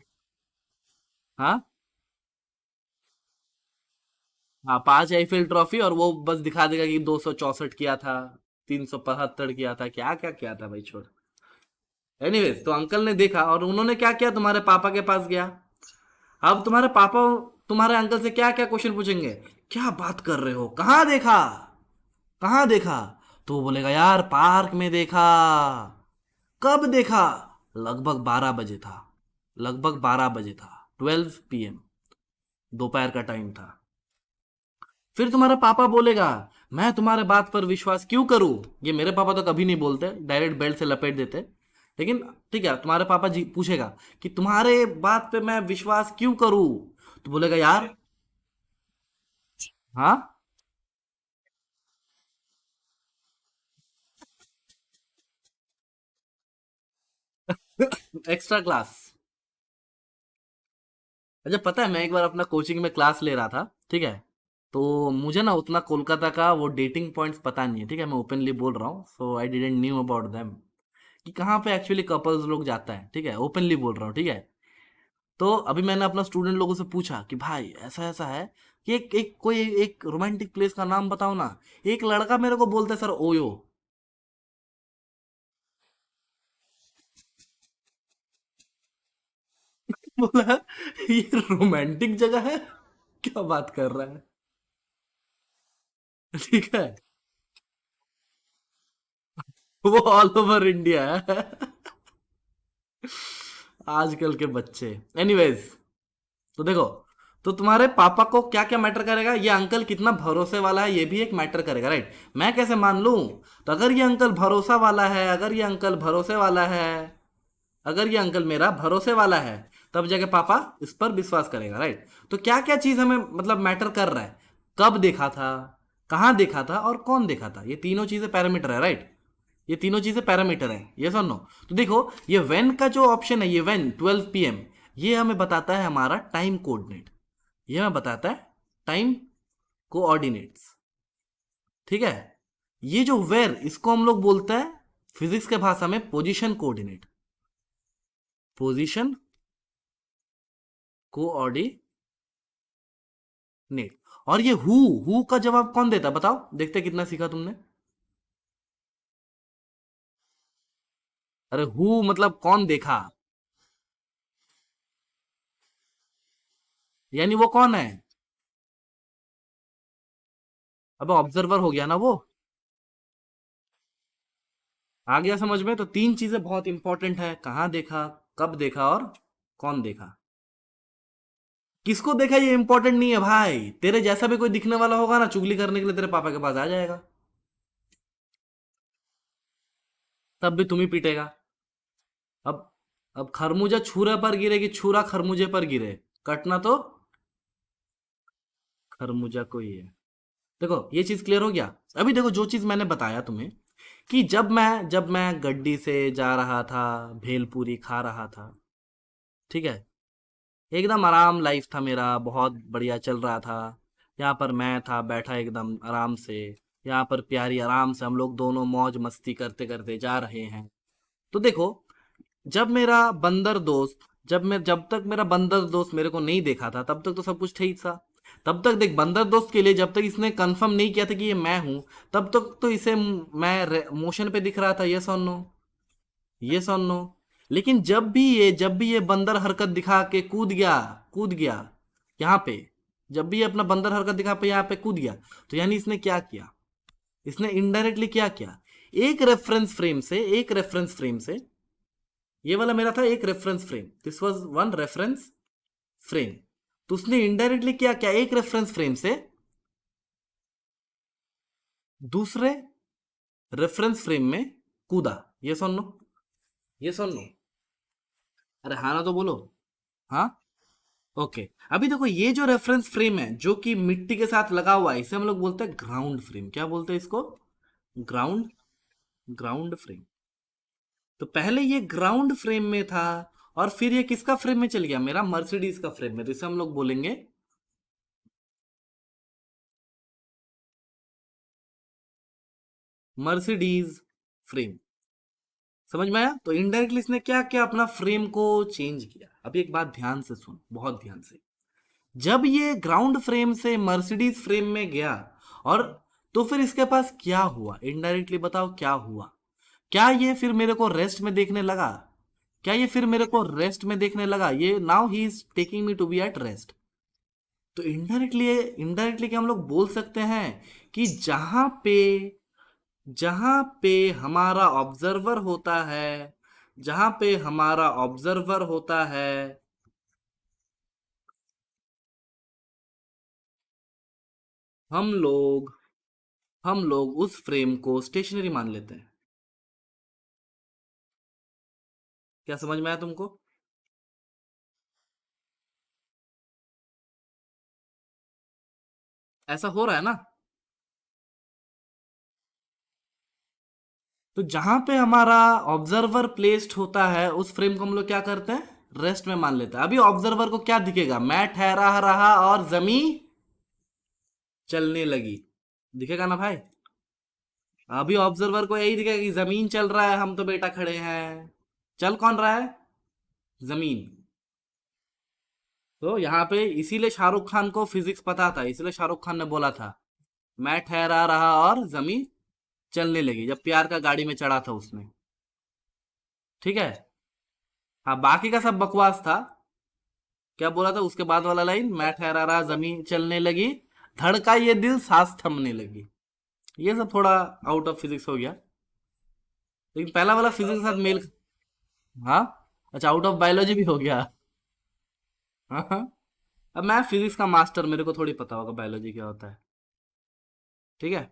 हाँ, हाँ, 5 आईफिल ट्रॉफी, और वो बस दिखा देगा कि 264 किया था, 375 किया था, क्या क्या किया था भाई, छोड़। एनीवेज, तो अंकल ने देखा और उन्होंने क्या किया, तुम्हारे पापा के पास गया। अब तुम्हारे पापा तुम्हारे अंकल से क्या क्या क्वेश्चन पूछेंगे? क्या बात कर रहे हो, कहाँ देखा, कहाँ देखा? तो वो बोलेगा यार पार्क में देखा। कब देखा? लगभग 12 बजे था, लगभग 12 बजे था, 12 PM, दोपहर का टाइम था। फिर तुम्हारा पापा बोलेगा मैं तुम्हारे बात पर विश्वास क्यों करूं? ये मेरे पापा तो कभी नहीं बोलते, डायरेक्ट बेल्ट से लपेट देते। लेकिन ठीक है, तुम्हारे पापा जी पूछेगा कि तुम्हारे बात पे मैं विश्वास क्यों करूं? तो बोलेगा यार, हाँ, एक्स्ट्रा क्लास। अच्छा पता है, मैं एक बार अपना कोचिंग में क्लास ले रहा था, ठीक है। तो मुझे ना उतना कोलकाता का वो डेटिंग पॉइंट्स पता नहीं है, ठीक है, मैं ओपनली बोल रहा हूँ, so I didn't knew about them कि कहाँ पे एक्चुअली कपल्स लोग जाता है, ठीक है, ओपनली बोल रहा हूँ, ठीक है। तो अभी मैंने अपना स्टूडेंट लोगों से पूछा कि भाई ऐसा ऐसा है कि एक कोई एक रोमांटिक प्लेस का नाम बताओ ना। एक लड़का मेरे को बोलता है सर ओयो। बोला ये रोमांटिक जगह है, क्या बात कर रहा है। ठीक है, वो ऑल ओवर इंडिया है। आजकल के बच्चे। एनीवेज, तो देखो, तो तुम्हारे पापा को क्या क्या मैटर करेगा, ये अंकल कितना भरोसे वाला है ये भी एक मैटर करेगा, राइट। मैं कैसे मान लूं? तो अगर ये अंकल भरोसा वाला है, अगर ये अंकल भरोसे वाला है, अगर ये अंकल मेरा भरोसे वाला है, तब जाके पापा इस पर विश्वास करेगा, राइट। तो क्या क्या चीज हमें मतलब मैटर कर रहा है? कब देखा था, कहाँ देखा था, और कौन देखा था, ये तीनों चीजें पैरामीटर है, राइट। ये तीनों चीजें पैरामीटर है, ये सुन नो। तो देखो, ये वेन का जो ऑप्शन है, ये वेन 12 PM, ये हमें बताता है हमारा टाइम कोऑर्डिनेट। ये हमें बताता है टाइम कोऑर्डिनेट्स, ठीक है। ये जो वेर, इसको हम लोग बोलते हैं फिजिक्स के भाषा में पोजीशन कोऑर्डिनेट। Position coordinate. और ये हु का जवाब कौन देता है बताओ, देखते कितना सीखा तुमने। अरे हु मतलब कौन देखा, यानी वो कौन है। अब ऑब्जर्वर हो गया ना वो। आ गया समझ में? तो तीन चीजें बहुत इंपॉर्टेंट है, कहाँ देखा, कब देखा, और कौन देखा। किसको देखा ये इंपॉर्टेंट नहीं है भाई, तेरे जैसा भी कोई दिखने वाला होगा ना चुगली करने के लिए तेरे पापा के पास आ जाएगा, तब भी तुम ही पीटेगा। अब अब खरमूजा छुरा पर गिरे कि छुरा खरमूजे पर गिरे, कटना तो खरमूजा को ही है। देखो ये चीज क्लियर हो गया। अभी देखो जो चीज मैंने बताया तुम्हें कि जब मैं गड्डी से जा रहा था, भेलपूरी खा रहा था, ठीक है, एकदम आराम लाइफ था मेरा, बहुत बढ़िया चल रहा था। यहाँ पर मैं था बैठा एकदम आराम से, यहाँ पर प्यारी आराम से हम लोग दोनों मौज मस्ती करते करते जा रहे हैं। तो देखो, जब मेरा बंदर दोस्त, जब तक मेरा बंदर दोस्त मेरे को नहीं देखा था तब तक तो सब कुछ ठीक था। तब तक देख, बंदर दोस्त के लिए जब तक इसने कंफर्म नहीं किया था कि ये मैं हूं, तब तक तो इसे मैं मोशन पे दिख रहा था, ये और नो, ये नो। लेकिन जब भी ये बंदर हरकत दिखा के कूद गया यहाँ पे, जब भी ये अपना बंदर हरकत दिखा पे यहाँ पे कूद गया, तो यानी इसने क्या किया, इसने इनडायरेक्टली क्या किया, एक रेफरेंस फ्रेम से ये वाला मेरा था एक reference frame, this was one reference frame. तो उसने इनडायरेक्टली क्या किया, एक रेफरेंस फ्रेम से दूसरे रेफरेंस फ्रेम में कूदा। ये सुन लो, ये सुन लो। अरे हाँ ना तो बोलो। हाँ, ओके। अभी देखो ये जो रेफरेंस फ्रेम है जो कि मिट्टी के साथ लगा हुआ है, इसे हम लोग बोलते हैं ग्राउंड फ्रेम। क्या बोलते हैं इसको? Ground, ground frame. तो पहले ये ग्राउंड फ्रेम में था, और फिर ये किसका फ्रेम में चल गया, मेरा मर्सिडीज का फ्रेम में, तो इसे हम लोग बोलेंगे मर्सिडीज फ्रेम। समझ में आया? तो इनडायरेक्टली इसने क्या किया, अपना फ्रेम को चेंज किया। अभी एक बात ध्यान से सुन, बहुत ध्यान से। जब ये ग्राउंड फ्रेम से मर्सिडीज फ्रेम में गया, और तो फिर इसके पास क्या हुआ, इनडायरेक्टली बताओ क्या हुआ। क्या ये फिर मेरे को रेस्ट में देखने लगा? क्या ये फिर मेरे को रेस्ट में देखने लगा? ये now he is taking me to be at rest. तो इनडायरेक्टली, इनडायरेक्टली क्या हम लोग बोल सकते हैं कि जहां पे हमारा ऑब्जर्वर होता है, जहां पे हमारा ऑब्जर्वर होता है, हम लोग हम लोग उस फ्रेम को स्टेशनरी मान लेते हैं। क्या समझ में आया तुमको? ऐसा हो रहा है ना? तो जहां पे हमारा ऑब्जर्वर प्लेस्ड होता है उस फ्रेम को हम लोग क्या करते हैं, रेस्ट में मान लेते हैं। अभी ऑब्जर्वर को क्या दिखेगा, मैं ठहरा रहा और जमीन चलने लगी, दिखेगा ना भाई। अभी ऑब्जर्वर को यही दिखेगा कि जमीन चल रहा है, हम तो बेटा खड़े हैं। चल कौन रहा है, जमीन। तो यहाँ पे इसीलिए शाहरुख खान को फिजिक्स पता था, इसलिए शाहरुख खान ने बोला था मैं ठहरा रहा और जमीन चलने लगी, जब प्यार का गाड़ी में चढ़ा था उसने। ठीक है। हाँ, बाकी का सब बकवास था। क्या बोला था उसके बाद वाला लाइन, मैं ठहरा रहा जमीन चलने लगी, धड़का ये दिल सांस थमने लगी। ये सब थोड़ा आउट ऑफ फिजिक्स हो गया, लेकिन पहला वाला फिजिक्स के साथ मेल। हाँ, अच्छा, आउट ऑफ बायोलॉजी भी हो गया। हाँ हाँ। अब मैं फिजिक्स का मास्टर, मेरे को थोड़ी पता होगा बायोलॉजी क्या होता है। ठीक है।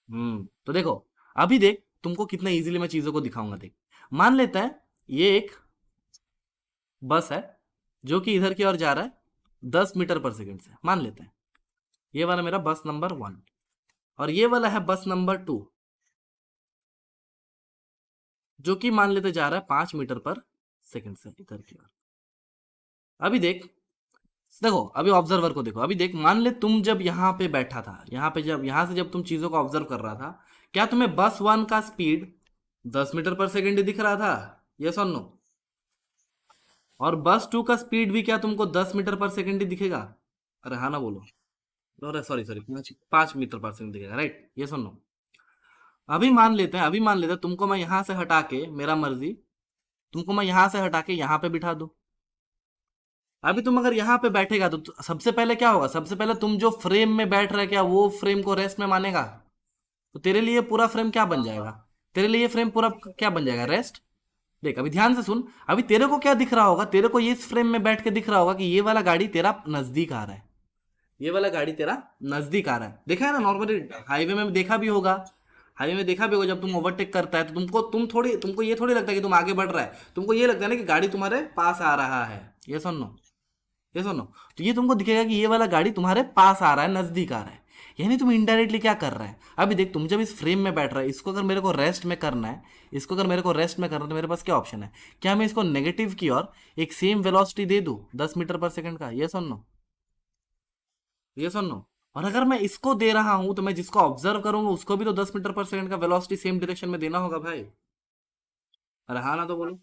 तो देखो, अभी देख तुमको कितना इजीली मैं चीजों को दिखाऊंगा। देख, मान लेते हैं ये एक बस है जो कि इधर की ओर जा रहा है 10 मीटर पर सेकंड से, मान लेते हैं। ये वाला मेरा बस नंबर 1, और ये वाला है बस नंबर 2, जो कि मान लेते जा रहा है 5 मीटर पर सेकंड से इधर की ओर। अभी देख, देखो अभी ऑब्जर्वर को देखो। अभी देख, मान ले तुम जब यहाँ पे बैठा था, यहाँ पे जब यहाँ से जब तुम चीजों को ऑब्जर्व कर रहा था, क्या तुम्हें बस 1 का स्पीड 10 मीटर पर सेकंड ही दिख रहा था, यस और नो? और बस 2 का स्पीड भी क्या तुमको 10 मीटर पर सेकंड ही दिखेगा? अरे हाँ ना बोलो। अरे sorry sorry, 5 metre per second दिखेगा, राइट, यस और नो? अभी मान लेते हैं तुमको मैं यहाँ से हटा के, मेरा मर्जी, तुमको मैं यहाँ से हटा के यहाँ पे बिठा दूं। अभी तुम अगर यहाँ पे बैठेगा तो सबसे पहले क्या होगा, सबसे पहले तुम जो फ्रेम में बैठ रहे, क्या वो फ्रेम को रेस्ट में मानेगा? तो तेरे लिए पूरा फ्रेम क्या बन जाएगा, तेरे लिए फ्रेम पूरा क्या बन जाएगा, रेस्ट। देख अभी ध्यान से सुन, अभी तेरे को क्या दिख रहा होगा, तेरे को ये इस फ्रेम में बैठ के दिख रहा होगा कि ये वाला गाड़ी तेरा नजदीक आ रहा है, ये वाला गाड़ी तेरा नजदीक आ रहा है। देखा है ना, नॉर्मली हाईवे में देखा भी होगा, हाईवे में देखा भी होगा, जब तुम ओवरटेक करता है तो तुमको ये थोड़ी लगता है कि तुम आगे बढ़ रहा है, तुमको ये लगता है ना कि गाड़ी तुम्हारे पास आ रहा है, ये सुनो, ये सुनो। तो ये तुमको दिखेगा कि ये वाला गाड़ी तुम्हारे पास आ रहा है, नजदीक आ रहा है। यानी तुम इनडायरेक्टली क्या कर रहा है, अभी देख तुम जब इस फ्रेम में बैठ रहा है, इसको अगर मेरे को रेस्ट में करना है, इसको अगर मेरे को रेस्ट में करना है, तो मेरे पास क्या ऑप्शन है, क्या मैं इसको नेगेटिव की ओर एक सेम वेलोसिटी दे दूं 10 मीटर पर सेकंड का, ये सुन लो, ये सुन लो। और अगर मैं इसको दे रहा हूं तो मैं जिसको ऑब्जर्व करूंगा उसको भी तो 10 मीटर पर सेकंड का वेलोसिटी सेम डायरेक्शन में देना होगा भाई। अरे हाँ ना तो बोलो।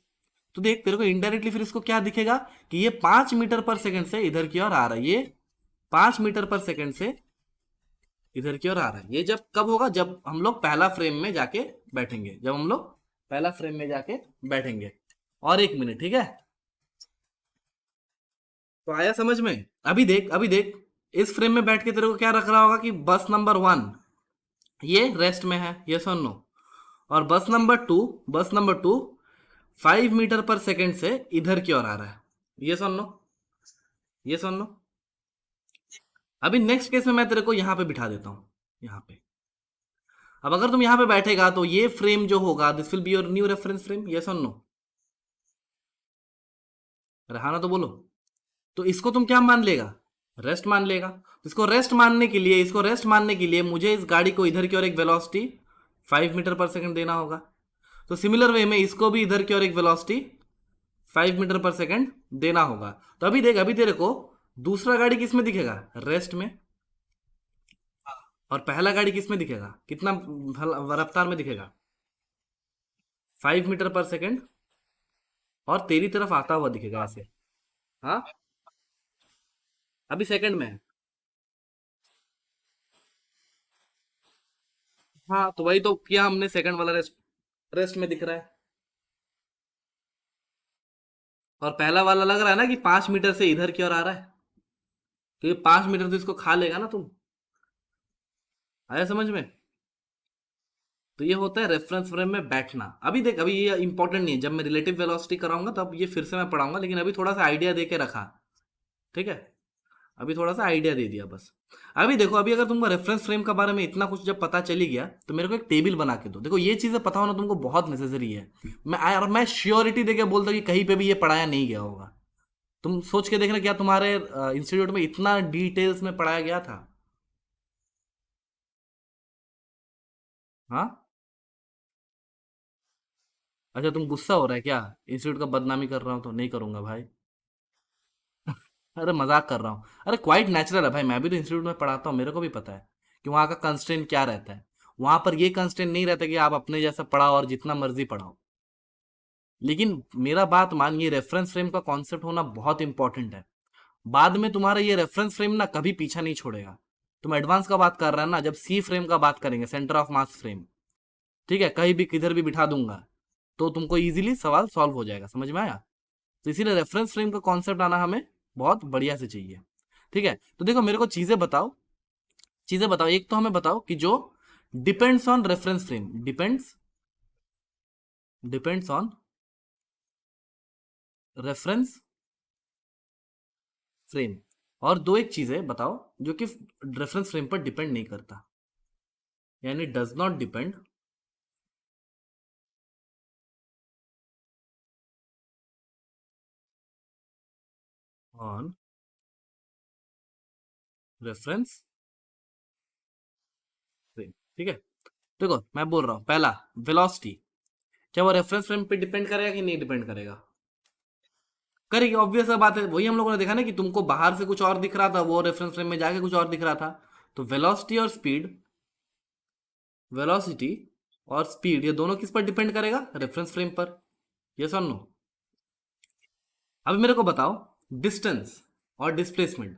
तो देख तेरे को इनडायरेक्टली फिर इसको क्या दिखेगा कि ये 5 मीटर पर सेकंड से इधर की ओर आ रहा है, ये 5 मीटर पर सेकंड से इधर की ओर आ रहा है। ये जब कब होगा, जब हम लोग पहला फ्रेम में जाके बैठेंगे, जब हम लोग पहला फ्रेम में जाके बैठेंगे। और एक मिनट, ठीक है। तो आया समझ में? अभी देख इस फ्रेम में बैठ के तेरे को क्या रख रहा होगा कि बस नंबर 1 ये रेस्ट में है, ये सुन लो। और बस number two 5 metre per second से इधर की ओर आ रहा है, ये सुन लो, ये सुन लो। अभी नेक्स्ट केस में मैं तेरे को यहां पे बिठा देता हूं, यहाँ पे। अब अगर तुम यहाँ पे बैठेगा तो ये फ्रेम जो होगा, this will be your new reference frame, yes और नो? अरे हाँ ना तो बोलो। तो इसको तुम क्या मान लेगा, रेस्ट मान लेगा। तो इसको रेस्ट मानने के लिए मुझे इस गाड़ी को इधर की ओर एक वेलोसिटी 5 मीटर पर सेकंड देना होगा। तो सिमिलर वे में इसको भी इधर की ओर एक वेलोसिटी 5 मीटर पर सेकंड देना होगा। तो अभी देख, अभी तेरे को दूसरा गाड़ी किस में दिखेगा, रेस्ट में। और पहला गाड़ी किस में दिखेगा, कितना रफ्तार में दिखेगा, 5 मीटर पर सेकंड, और तेरी तरफ आता हुआ दिखेगा ऐसे। हाँ, अभी सेकंड में है। हाँ, तो वही तो किया हमने, सेकंड वाला रेस्ट, रेस्ट में दिख रहा है। और पहला वाला लग रहा है ना कि 5 मीटर से इधर की ओर आ रहा है, तो ये 5 मीटर तो इसको खा लेगा ना तुम। आया समझ में? तो ये होता है रेफरेंस फ्रेम में बैठना। अभी देख, अभी ये इंपॉर्टेंट नहीं है, जब मैं रिलेटिव वेलोसिटी कराऊंगा तब ये फिर से मैं पढ़ाऊंगा, लेकिन अभी थोड़ा सा आइडिया दे के रखा। ठीक है, अभी थोड़ा सा आइडिया दे दिया बस। अभी देखो, अभी अगर तुमको रेफरेंस फ्रेम के बारे में इतना कुछ जब पता चली गया, तो मेरे को एक टेबल बना के दो। देखो ये चीजें पता होना तुमको बहुत नेसेसरी है। मैं श्योरिटी दे के बोलता हूँ कि कहीं पे भी ये पढ़ाया नहीं गया होगा। तुम सोच के देखना, क्या तुम्हारे इंस्टीट्यूट में इतना डिटेल्स में पढ़ाया गया था? हाँ, अच्छा तुम गुस्सा हो रहा है क्या? इंस्टीट्यूट का बदनामी कर रहा हूँ तो नहीं करूंगा भाई। अरे मजाक कर रहा हूँ। अरे क्वाइट नेचुरल है भाई, मैं भी तो इंस्टीट्यूट में पढ़ाता हूँ, मेरे को भी पता है कि वहाँ का कंस्ट्रेंट क्या रहता है। वहां पर ये कंस्ट्रेंट नहीं रहता कि आप अपने जैसा पढ़ाओ और जितना मर्जी पढ़ाओ। लेकिन मेरा बात मान, ये रेफरेंस फ्रेम का कॉन्सेप्ट होना बहुत इंपॉर्टेंट है। बाद में तुम्हारा ये रेफरेंस फ्रेम ना कभी पीछा नहीं छोड़ेगा। तुम एडवांस का बात कर रहे हैं ना, जब सी फ्रेम का बात करेंगे, सेंटर ऑफ मास फ्रेम, ठीक है, कहीं भी किधर भी बिठा दूंगा तो तुमको इजीली सवाल सॉल्व हो जाएगा। समझ में आया? तो इसीलिए रेफरेंस फ्रेम का कॉन्सेप्ट आना हमें बहुत बढ़िया से चाहिए। ठीक है, तो देखो मेरे को चीजें बताओ, चीजें बताओ। एक तो हमें बताओ कि जो depends on reference frame, depends on reference frame. और दो एक चीजें बताओ जो कि रेफरेंस फ्रेम पर डिपेंड नहीं करता, यानी does not depend on reference frame. ठीक है, देखो मैं बोल रहा हूं, पहला वेलोसिटी, क्या वो रेफरेंस फ्रेम पे डिपेंड करेगा कि नहीं डिपेंड करेगा? करेगी, ऑब्वियस सा बात है। वही हम लोगों ने देखा ना कि तुमको बाहर से कुछ और दिख रहा था, वो रेफरेंस फ्रेम में जाके कुछ और दिख रहा था। तो वेलोसिटी और स्पीड, वेलोसिटी और स्पीड ये दोनों किस पर डिपेंड करेगा? रेफरेंस फ्रेम पर। यस और नो? अभी मेरे को बताओ, डिस्टेंस और डिस्प्लेसमेंट,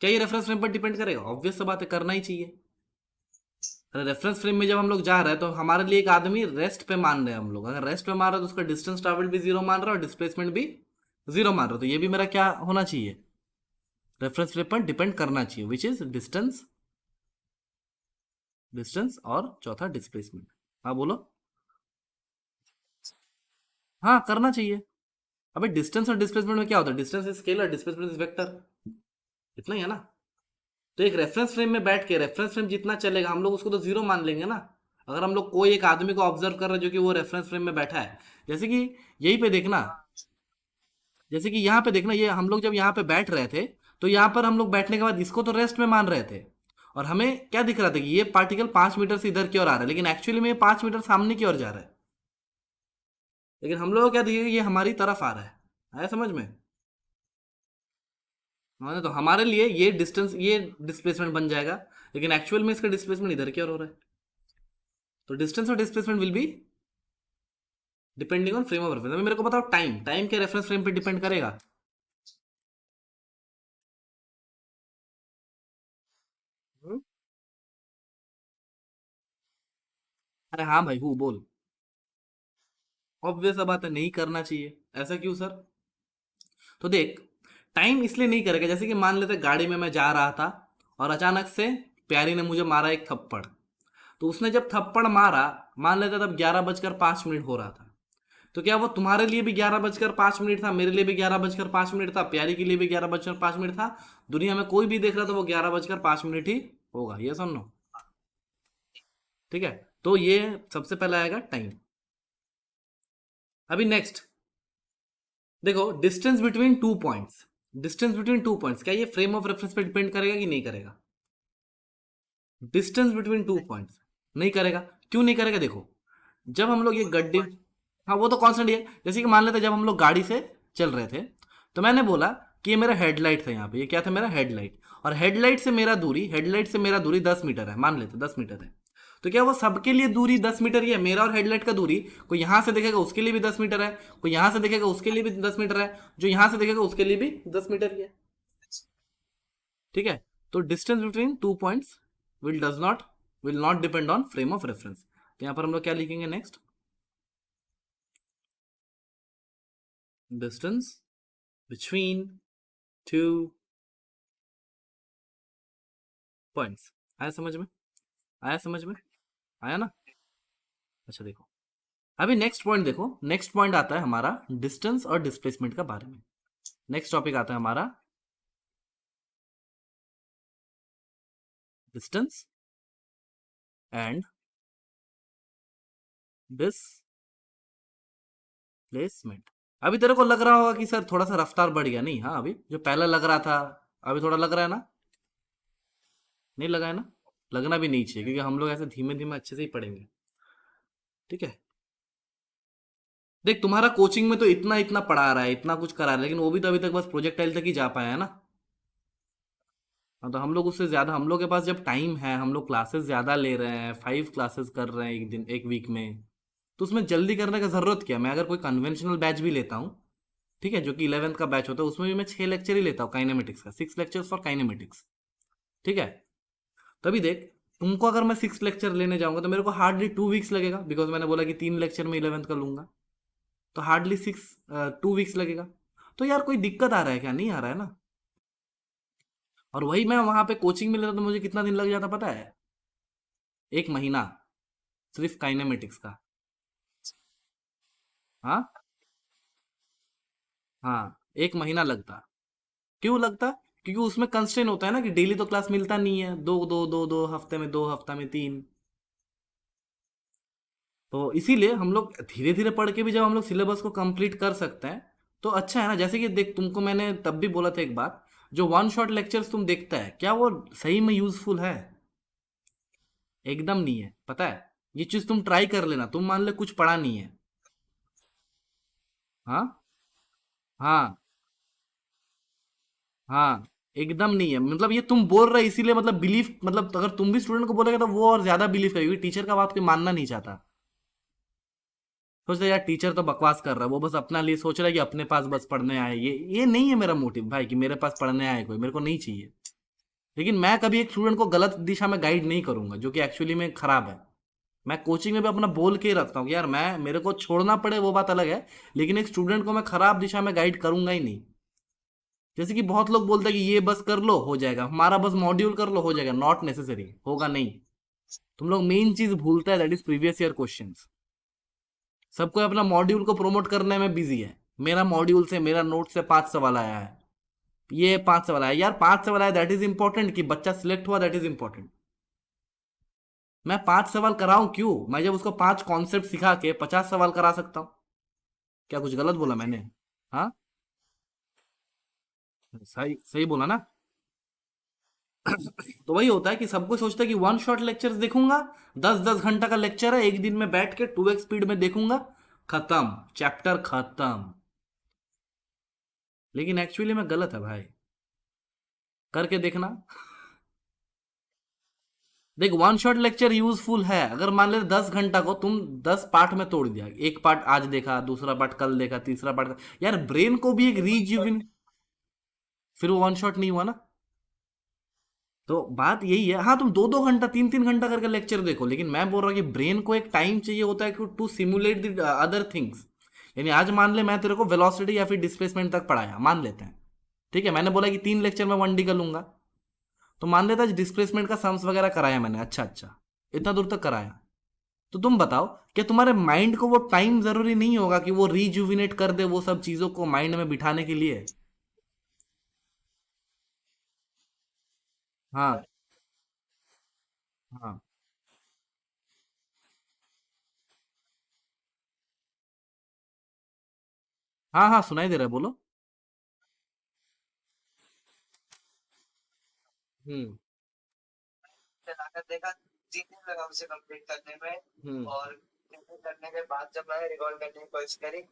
क्या ये रेफरेंस फ्रेम पर डिपेंड करेगा? ऑब्वियस सा बात है, करना ही चाहिए। अरे रेफरेंस फ्रेम में जब हम लोग जा रहे हैं तो हमारे लिए एक आदमी रेस्ट पे मान रहे हैं, हम लोग अगर रेस्ट पे मान रहे हैं तो उसका डिस्टेंस ट्रैवल भी जीरो मान रहा है और डिस्प्लेसमेंट भी जीरो मान रहा है। तो ये भी मेरा क्या होना चाहिए? रेफरेंस फ्रेम पर डिपेंड करना चाहिए, विच इज डिस्टेंस, डिस्टेंस और चौथा डिस्प्लेसमेंट। हाँ बोलो। हाँ करना चाहिए। अबे डिस्टेंस और डिस्प्लेसमेंट में क्या होता है? Distance is scalar, displacement is vector, इतना ही है ना। तो एक रेफरेंस फ्रेम में बैठ के रेफरेंस फ्रेम जितना चलेगा हम लोग उसको तो जीरो मान लेंगे ना। अगर हम लोग कोई एक आदमी को ऑब्जर्व कर रहे हैं जो कि वो रेफरेंस फ्रेम में बैठा है, जैसे कि यही पे देखना, जैसे कि यहाँ पे देखना, ये हम लोग जब यहाँ पे बैठ रहे थे तो यहाँ पर हम लोग बैठने के बाद इसको तो रेस्ट में मान रहे थे, और हमें क्या दिख रहा था कि ये पार्टिकल 5 मीटर से इधर की ओर आ रहा है, लेकिन एक्चुअली में ये 5 मीटर सामने की ओर जा रहा है। लेकिन हम लोग को क्या दिखेगा, ये हमारी तरफ आ रहा है। आया समझ में? हाँ तो हमारे लिए ये डिस्टेंस, ये डिस्प्लेसमेंट बन जाएगा, लेकिन एक्चुअल में इसका डिस्प्लेसमेंट इधर की ओर हो रहा है। तो डिस्टेंस और displacement will be depending on frame of reference. अभी मेरे को बताओ, टाइम, टाइम के रेफरेंस फ्रेम पे डिपेंड करेगा? हम्म? अरे हाँ भाई, हूँ बोल। ऑब्वियस बात है, नहीं करना चाहिए। ऐसा क्यों सर? तो देख, टाइम इसलिए नहीं करेगा, जैसे कि मान लेते गाड़ी में मैं जा रहा था और अचानक से प्यारी ने मुझे मारा एक थप्पड़। तो उसने जब थप्पड़ मारा, मान लेते तब 11:05 हो रहा था। तो क्या वो तुम्हारे लिए भी 11:05 था, मेरे लिए भी 11:05 था, प्यारी के लिए भी 11:05 था? दुनिया में कोई भी देख रहा था वो 11:05 ही होगा। ये सुन लो। ठीक है, तो ये सबसे पहले आएगा टाइम। अभी नेक्स्ट देखो, distance between two points, distance between two points क्या ये फ्रेम ऑफ रेफरेंस पे डिपेंड करेगा कि नहीं करेगा? डिस्टेंस बिटवीन टू पॉइंट्स नहीं करेगा। क्यों नहीं करेगा? देखो, जब हम लोग ये गड्ढे, हाँ वो तो कांस्टेंट ही है। जैसे कि मान लेते जब हम लोग गाड़ी से चल रहे थे तो मैंने बोला कि ये मेरा हेडलाइट था, यहाँ पे ये क्या था? मेरा हेडलाइट। और हेडलाइट से मेरा दूरी 10 मीटर है, मान लेते 10 मीटर है। तो क्या वो सबके लिए दूरी 10 मीटर ही है? मेरा और हेडलाइट का दूरी, कोई यहां से देखेगा उसके लिए भी 10 मीटर है, कोई यहां से देखेगा उसके लिए भी 10 मीटर है, जो यहां से देखेगा उसके लिए भी 10 मीटर ही है। ठीक है, तो distance between two points will not depend on frame of reference. तो यहां पर हम लोग क्या लिखेंगे next? Distance between two points. आया समझ में? आया समझ में? आया ना? अच्छा देखो, अभी नेक्स्ट पॉइंट देखो, नेक्स्ट पॉइंट आता है हमारा डिस्टेंस और डिस्प्लेसमेंट का बारे में। नेक्स्ट टॉपिक आता है हमारा डिस्टेंस एंड डिस्प्लेसमेंट। अभी तेरे को लग रहा होगा कि सर थोड़ा सा रफ्तार बढ़ गया, नहीं, हाँ अभी जो पहले लग रहा था अभी थोड़ा लग रहा है ना? नहीं लगा है ना? लगना भी नहीं चाहिए, क्योंकि हम लोग ऐसे धीमे धीमे अच्छे से ही पढ़ेंगे। ठीक है, देख तुम्हारा कोचिंग में तो इतना इतना पढ़ा रहा है, इतना कुछ करा रहा है, लेकिन वो भी तो अभी तक बस प्रोजेक्टाइल तक ही जा पाया है ना। हाँ, तो हम लोग उससे ज्यादा, हम लोग के पास जब टाइम है, हम लोग क्लासेस ज्यादा ले रहे हैं, 5 क्लासेस कर रहे हैं एक दिन, एक वीक में, तो उसमें जल्दी करने का जरूरत क्या है? मैं अगर कोई कन्वेंशनल बैच भी लेता हूँ, ठीक है, जो कि 11th का बैच होता है, उसमें भी मैं 6 लेक्चर ही लेता हूँ काइनेमेटिक्स का, 6 लेक्चर्स फॉर काइनेमेटिक्स। ठीक है। तभी देख, तुमको अगर मैं 6 लेक्चर लेने जाऊंगा तो मेरे को हार्डली 2 वीक्स लगेगा, बिकॉज मैंने बोला कि 3 लेक्चर में 11th का लूंगा, तो हार्डली 2 वीक्स लगेगा। तो यार कोई दिक्कत आ रहा है क्या? नहीं आ रहा है ना। और वही मैं वहां पे कोचिंग में लेता तो मुझे कितना दिन लग जाता पता है? 1 महीना, सिर्फ काइनेमेटिक्स का। हाँ। हाँ, 1 महीना लगता। क्यों लगता? क्योंकि उसमें कंस्ट्रेन होता है ना कि डेली तो क्लास मिलता नहीं है, दो दो दो दो हफ्ते में, 2 हफ्ता में 3। तो इसीलिए हम लोग धीरे धीरे पढ़ के भी जब हम लोग सिलेबस को कंप्लीट कर सकते हैं तो अच्छा है ना। जैसे कि देख, तुमको मैंने तब भी बोला था एक बात, जो वन शॉट लेक्चर्स तुम देखता है, क्या वो सही में यूजफुल है? एकदम नहीं है, पता है। ये चीज तुम ट्राई कर लेना, तुम मान ले कुछ पढ़ा नहीं है। हाँ। हाँ। हाँ। एकदम नहीं है, मतलब ये तुम बोल रहे इसीलिए, मतलब बिलीफ, मतलब अगर तुम भी स्टूडेंट को बोलेगा तो वो और ज्यादा बिलीव करेगी, टीचर का बात कोई मानना नहीं चाहता। सोचते यार टीचर तो बकवास कर रहा है, वो बस अपना लिए सोच रहा है कि अपने पास बस पढ़ने आए। ये नहीं है मेरा मोटिव भाई, कि मेरे पास पढ़ने आए कोई, मेरे को नहीं चाहिए। लेकिन मैं कभी एक स्टूडेंट को गलत दिशा में गाइड नहीं करूंगा, जो कि एक्चुअली में खराब है। मैं कोचिंग में भी अपना बोल के ही रखता हूँ कि यार मैं, मेरे को छोड़ना पड़े वो बात अलग है, लेकिन एक स्टूडेंट को मैं खराब दिशा में गाइड करूंगा ही नहीं। जैसे कि बहुत लोग बोलते हैं कि ये बस कर लो हो जाएगा, हमारा बस मॉड्यूल कर लो हो जाएगा, नॉट नेसेसरी, होगा नहीं। तुम लोग मेन चीज भूलता है, that is previous year questions. सबको अपना मॉड्यूल को प्रमोट करने में बिजी है। मेरा मॉड्यूल से, मेरा नोट से 5 सवाल आया है, ये 5 सवाल आया। यार 5 सवाल आया दैट इज इंपॉर्टेंट, कि बच्चा सिलेक्ट हुआ दैट इज इंपॉर्टेंट। मैं 5 सवाल कराऊं क्यों? मैं जब उसको 5 कॉन्सेप्ट सिखा के 50 सवाल करा सकता हूँ। क्या कुछ गलत बोला मैंने? हाँ। सही सही बोला ना। तो वही होता है कि सबको सोचता है कि वन शॉट लेक्चर्स देखूंगा, 10 10 घंटा का लेक्चर है, एक दिन में बैठ के 2x स्पीड में देखूंगा, खत्म, चैप्टर खत्म। लेकिन एक्चुअली में गलत है भाई, करके देखना। देख, वन शॉट लेक्चर यूजफुल है अगर मान ले 10 घंटा को तुम 10 पार्ट में तोड़ दिया, एक पार्ट आज देखा, दूसरा पार्ट कल देखा, तीसरा पार्ट, यार ब्रेन को भी एक रीजुविन, फिर वो वन शॉट नहीं हुआ ना। तो बात यही है। हाँ, तुम 2 2 घंटा, 3 3 घंटा करके लेक्चर देखो, लेकिन मैं बोल रहा हूँ कि ब्रेन को एक टाइम चाहिए होता है कि to simulate the other things. यानी आज मान ले मैं तेरे को वेलोसिटी या फिर डिस्प्लेसमेंट तक पढ़ाया, मान लेते हैं, ठीक है, मैंने बोला कि 3 लेक्चर में 1D का लूंगा, तो मान लेता है डिस्प्लेसमेंट का सम्स वगैरह कराया मैंने, अच्छा अच्छा, इतना दूर तक कराया। तो तुम बताओ, क्या तुम्हारे माइंड को वो टाइम जरूरी नहीं होगा कि वो रिजुविनेट कर दे वो सब चीजों को माइंड में बिठाने के लिए? हाँ। हाँ। हाँ। हाँ, सुनाई दे रहा है, बोलो। हम्म।
चलाकर देखा, 3 दिन लगा उसे कंप्लीट करने में।
हम्म।
और कंप्लीट करने के बाद जब मैंने रिकॉर्ड करने की कोशिश करी,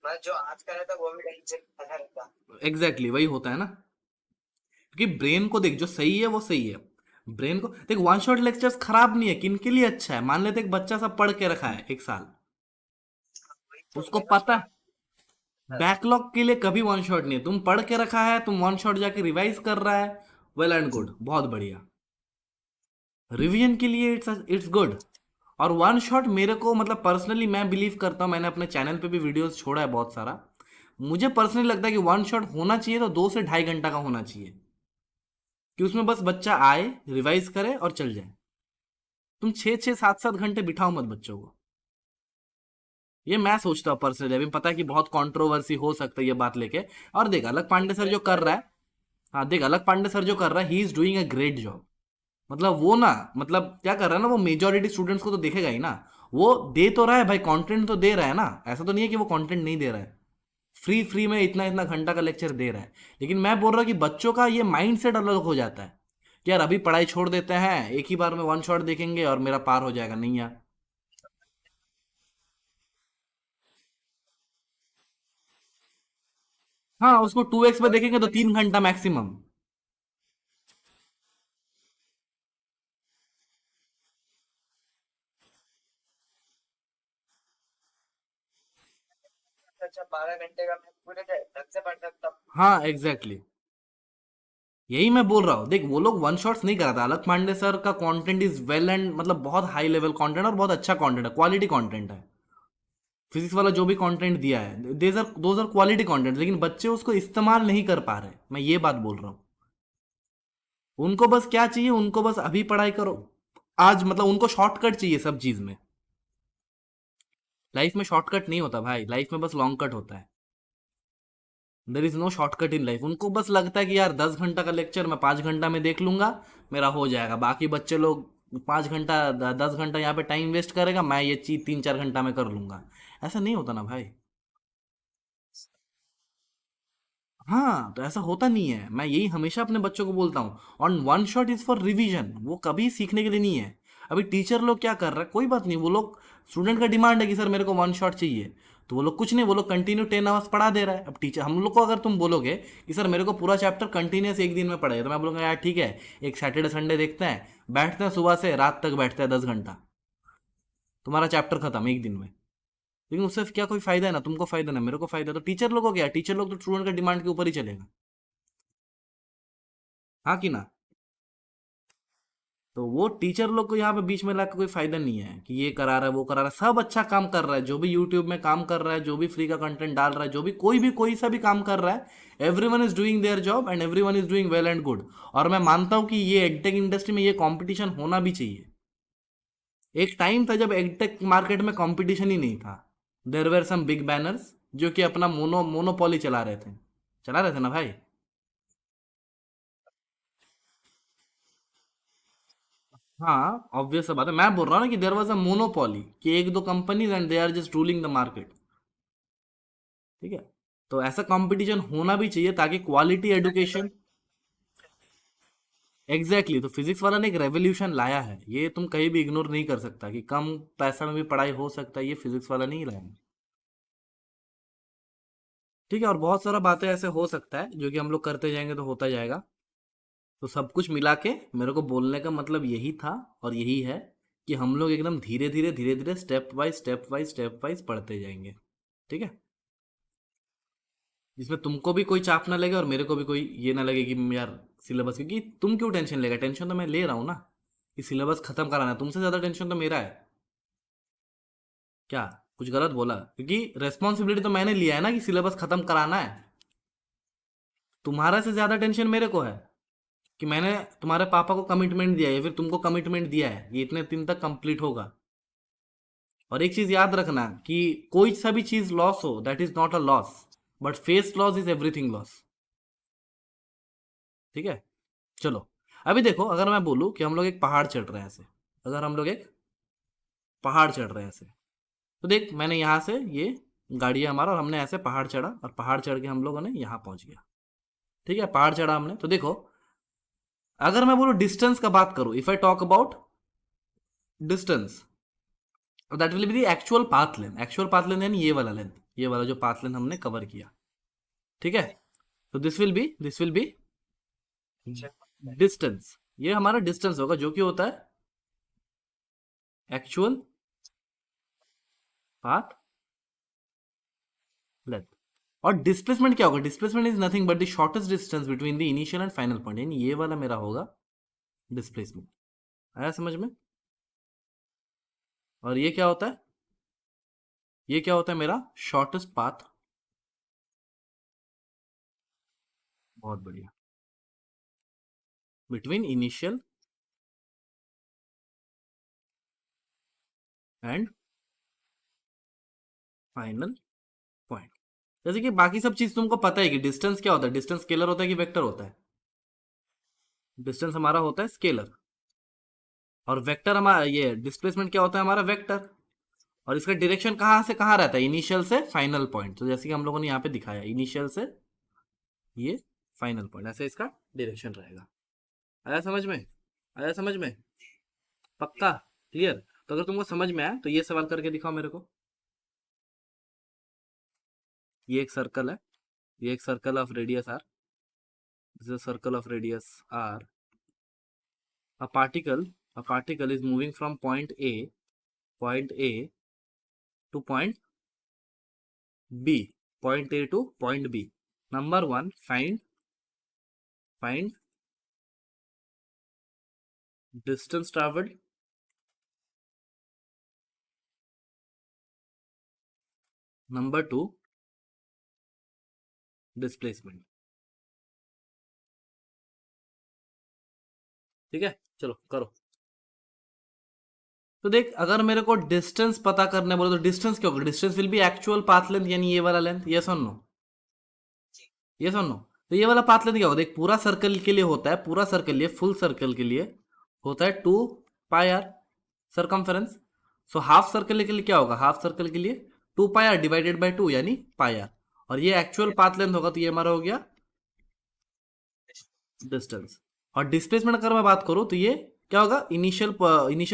मैं जो आज कर रहा था वो भी ढंग से अच्छा रहता।
एग्जैक्टली exactly, वही होता है ना। क्योंकि ब्रेन को देख, जो सही है वो सही है। ब्रेन को देख, वन शॉट लेक्चर्स खराब नहीं है, किन के लिए अच्छा है? मान लेते एक बच्चा सब पढ़ के रखा है 1 साल,
वही तो
उसको
मैंने
पता
उसको
है बैकलॉग के लिए कभी वन शॉट नहीं है। तुम पढ़ के रखा है, तुम वन शॉट जाके रिवाइज कर रहा है, वेल एंड गुड, बहुत बढ़िया। रिवीजन के लिए इट्स गुड। और वन शॉट मेरे को, मतलब पर्सनली मैं बिलीव करता हूँ, मैंने अपने चैनल पे भी वीडियोस छोड़ा है बहुत सारा, मुझे पर्सनली लगता है कि वन शॉट होना चाहिए तो 2 से ढाई घंटा का होना चाहिए, कि उसमें बस बच्चा आए, रिवाइज करे और चल जाए। तुम 6 6 7 7 घंटे बिठाओ मत बच्चों को। ये मैं सोचता हूँ पर्सनली, अभी पता है कि बहुत कंट्रोवर्सी हो सकता है ये बात लेके। और देख, अलग पांडे सर जो कर रहा है, हाँ देख, अलग पांडे सर जो कर रहा है, he is doing a great job. मतलब वो ना, मतलब क्या कर रहा है ना, वो मेजोरिटी स्टूडेंट्स को तो देखेगा ही ना। वो दे तो रहा है भाई, कंटेंट तो दे रहा है ना, ऐसा तो नहीं है कि वो कंटेंट नहीं दे रहा है। फ्री फ्री में इतना इतना घंटा का लेक्चर दे रहा है। लेकिन मैं बोल रहा हूँ कि बच्चों का ये माइंड सेट अलग हो जाता है कि यार अभी पढ़ाई छोड़ देते हैं, एक ही बार में वन शॉट देखेंगे और मेरा पार हो जाएगा, नहीं यार। हाँ, उसको 2x पे देखेंगे तो 3 घंटा मैक्सिमम।
अच्छा 12 घंटे का मैं पूरे ढंग से पढ़ सकता हूँ।
हाँ एग्जैक्टली exactly. यही मैं बोल रहा हूँ, देख वो लोग वन शॉट्स नहीं कराता। अलक पांडे सर का कंटेंट इज वेल एंड मतलब बहुत हाई लेवल कंटेंट और बहुत अच्छा कंटेंट है, क्वालिटी कंटेंट है। फिजिक्स वाला जो भी कंटेंट दिया है दोज आर क्वालिटी कंटेंट, लेकिन बच्चे उसको इस्तेमाल नहीं कर पा रहे, मैं ये बात बोल रहा हूँ। उनको बस क्या चाहिए, उनको बस अभी पढ़ाई करो, आज मतलब उनको शॉर्टकट चाहिए सब चीज में। लाइफ में शॉर्टकट नहीं होता भाई, लाइफ में बस लॉन्ग कट होता है। There is no shortcut in life. उनको बस लगता है कि यार 10 घंटा का लेक्चर मैं 5 घंटा में देख लूंगा, मेरा हो जाएगा। बाकी बच्चे लोग 5 घंटा 10 घंटा यहाँ पे टाइम वेस्ट करेगा, मैं ये चीज 3-4 घंटा में कर लूंगा। ऐसा नहीं होता ना भाई। हाँ, तो ऐसा होता नहीं है, मैं यही हमेशा अपने बच्चों को बोलता हूँ। On one shot is for revision, वो कभी सीखने के लिए नहीं है। अभी टीचर लोग क्या कर रहे हैं, कोई बात नहीं, वो लोग स्टूडेंट का डिमांड है कि सर मेरे को वन शॉट चाहिए, तो वो लोग कुछ नहीं, वो लोग कंटिन्यू 10 आवर्स पढ़ा दे रहा है। अब टीचर हम लोग को अगर तुम बोलोगे कि सर मेरे को पूरा चैप्टर कंटिन्यूस एक दिन में पढ़ाइए, तो मैं बोलूँगा यार ठीक है, एक सैटरडे संडे देखते हैं, बैठते हैं सुबह से रात तक बैठते हैं 10 घंटा, तुम्हारा चैप्टर खत्म एक दिन में। लेकिन उससे क्या कोई फायदा है? ना तुमको फायदा ना मेरे को फायदा। तो टीचर लोग को क्या, टीचर लोग तो स्टूडेंट का डिमांड के ऊपर ही चलेगा। हाँ कि ना? तो वो टीचर लोग को यहाँ पे बीच में लाकर कोई फायदा नहीं है कि ये करा रहा है वो करा रहा है। सब अच्छा काम कर रहा है, जो भी यूट्यूब में काम कर रहा है, जो भी फ्री का कंटेंट डाल रहा है, जो भी कोई सा भी काम कर रहा है, everyone is doing their job and everyone is doing well and good. और मैं मानता हूँ कि ये एडटेक इंडस्ट्री में ये कंपटीशन होना भी चाहिए। एक टाइम था जब एडटेक मार्केट में कंपटीशन ही नहीं था। There were some big banners जो कि अपना मोनोपोली चला रहे थे ना भाई। हाँ ऑब्वियस बात है, मैं बोल रहा हूँ ना कि देयर वाज अ मोनोपोली, कि एक दो companies and they are just ruling the market. ठीक है, तो ऐसा कंपटीशन होना भी चाहिए ताकि क्वालिटी एजुकेशन। एग्जैक्टली exactly, तो फिजिक्स वाला ने एक रेवोल्यूशन लाया है, ये तुम कहीं भी इग्नोर नहीं कर सकता कि कम पैसा में भी पढ़ाई हो सकता है, ये फिजिक्स वाला नहीं लाया है। ठीक है, और बहुत सारा बातें ऐसे हो सकता है जो कि हम लोग करते जाएंगे तो होता जाएगा। तो सब कुछ मिला के मेरे को बोलने का मतलब यही था, और यही है कि हम लोग एकदम धीरे धीरे स्टेप वाइज पढ़ते जाएंगे। ठीक है, जिसमें तुमको भी कोई चाप ना लगे और मेरे को भी कोई ये ना लगे कि यार सिलेबस, क्योंकि तुम क्यों टेंशन लेगा, टेंशन तो मैं ले रहा हूँ ना कि सिलेबस खत्म कराना है। तुमसे ज्यादा टेंशन तो मेरा है। क्या कुछ गलत बोला? क्योंकि रेस्पॉन्सिबिलिटी तो मैंने लिया है ना कि सिलेबस खत्म कराना है। तुम्हारा से ज्यादा टेंशन मेरे को है कि मैंने तुम्हारे पापा को कमिटमेंट दिया है या फिर तुमको कमिटमेंट दिया है कि इतने दिन तक कंप्लीट होगा। और एक चीज याद रखना कि कोई सा भी चीज लॉस हो, that is not a loss, but face loss is everything loss. ठीक है, चलो। अभी देखो, अगर मैं बोलूं कि हम लोग एक पहाड़ चढ़ रहे हैं ऐसे, अगर हम लोग एक पहाड़ चढ़ रहे हैं ऐसे, तो देख मैंने यहाँ से ये गाड़ी है हमारा और हमने ऐसे पहाड़ चढ़ा और पहाड़ चढ़ के हम लोगों ने यहाँ पहुंच गया। ठीक है, पहाड़ चढ़ा हमने, तो देखो अगर मैं बोलूँ डिस्टेंस का बात करूँ, if I talk about distance, that will be the actual path length. Actual path length यानी ये वाला लेंथ, ये वाला जो पाथ लेंथ हमने कवर किया। ठीक है, तो दिस विल बी डिस्टेंस। ये हमारा डिस्टेंस होगा जो कि होता है एक्चुअल पाथ लेंथ। और डिस्प्लेसमेंट क्या होगा? Displacement is nothing but the shortest distance between the initial and final point, यानी ये वाला मेरा होगा डिस्प्लेसमेंट। आया समझ में? और ये क्या होता है? ये क्या होता है मेरा शॉर्टेस्ट पाथ। बहुत बढ़िया, between initial and final point. जैसे कि बाकी सब चीज तुमको पता है कि डिस्टेंस क्या होता है, डिस्टेंस स्केलर होता है कि वेक्टर होता है? डिस्टेंस हमारा होता है स्केलर। और वेक्टर हमारा, ये डिस्प्लेसमेंट क्या होता है हमारा? वेक्टर। और इसका डायरेक्शन कहाँ से कहाँ रहता है? इनिशियल से फाइनल पॉइंट। तो जैसे कि हम लोगों ने यहाँ पे दिखाया, इनिशियल से ये फाइनल पॉइंट, ऐसे इसका डायरेक्शन रहेगा। आया समझ में? आया समझ में? पक्का? क्लियर? तो अगर तुमको समझ में आया तो ये सवाल करके दिखाओ मेरे को। ये एक सर्कल है, ये एक circle of radius R, this is circle of radius R. A particle is moving from point A to point B, point A to point B. Number one, find distance traveled. Number two, displacement. ठीक है, चलो करो. तो देख, अगर मेरे को distance पता करने बोले तो डिस्टेंस क्या होगा? Distance will be actual path length, यानी ये वाला लेंथ. यस और नो? यस और नो? तो ये वाला पाथ लेंथ क्या होगा? देख, पूरा सर्कल के लिए होता है, पूरा सर्कल लिए, फुल सर्कल के लिए होता है 2πr circumference. So half circle के लिए क्या होगा? हाफ सर्कल के लिए 2πr डिवाइडेड बाय 2 यानी πr. और ये एक्चुअल पाथ लेंथ होगा, तो ये हमारा हो गया डिस्टेंस. और डिस्प्लेसमेंट अगर मैं बात करूं तो ये क्या होगा? इनिशियल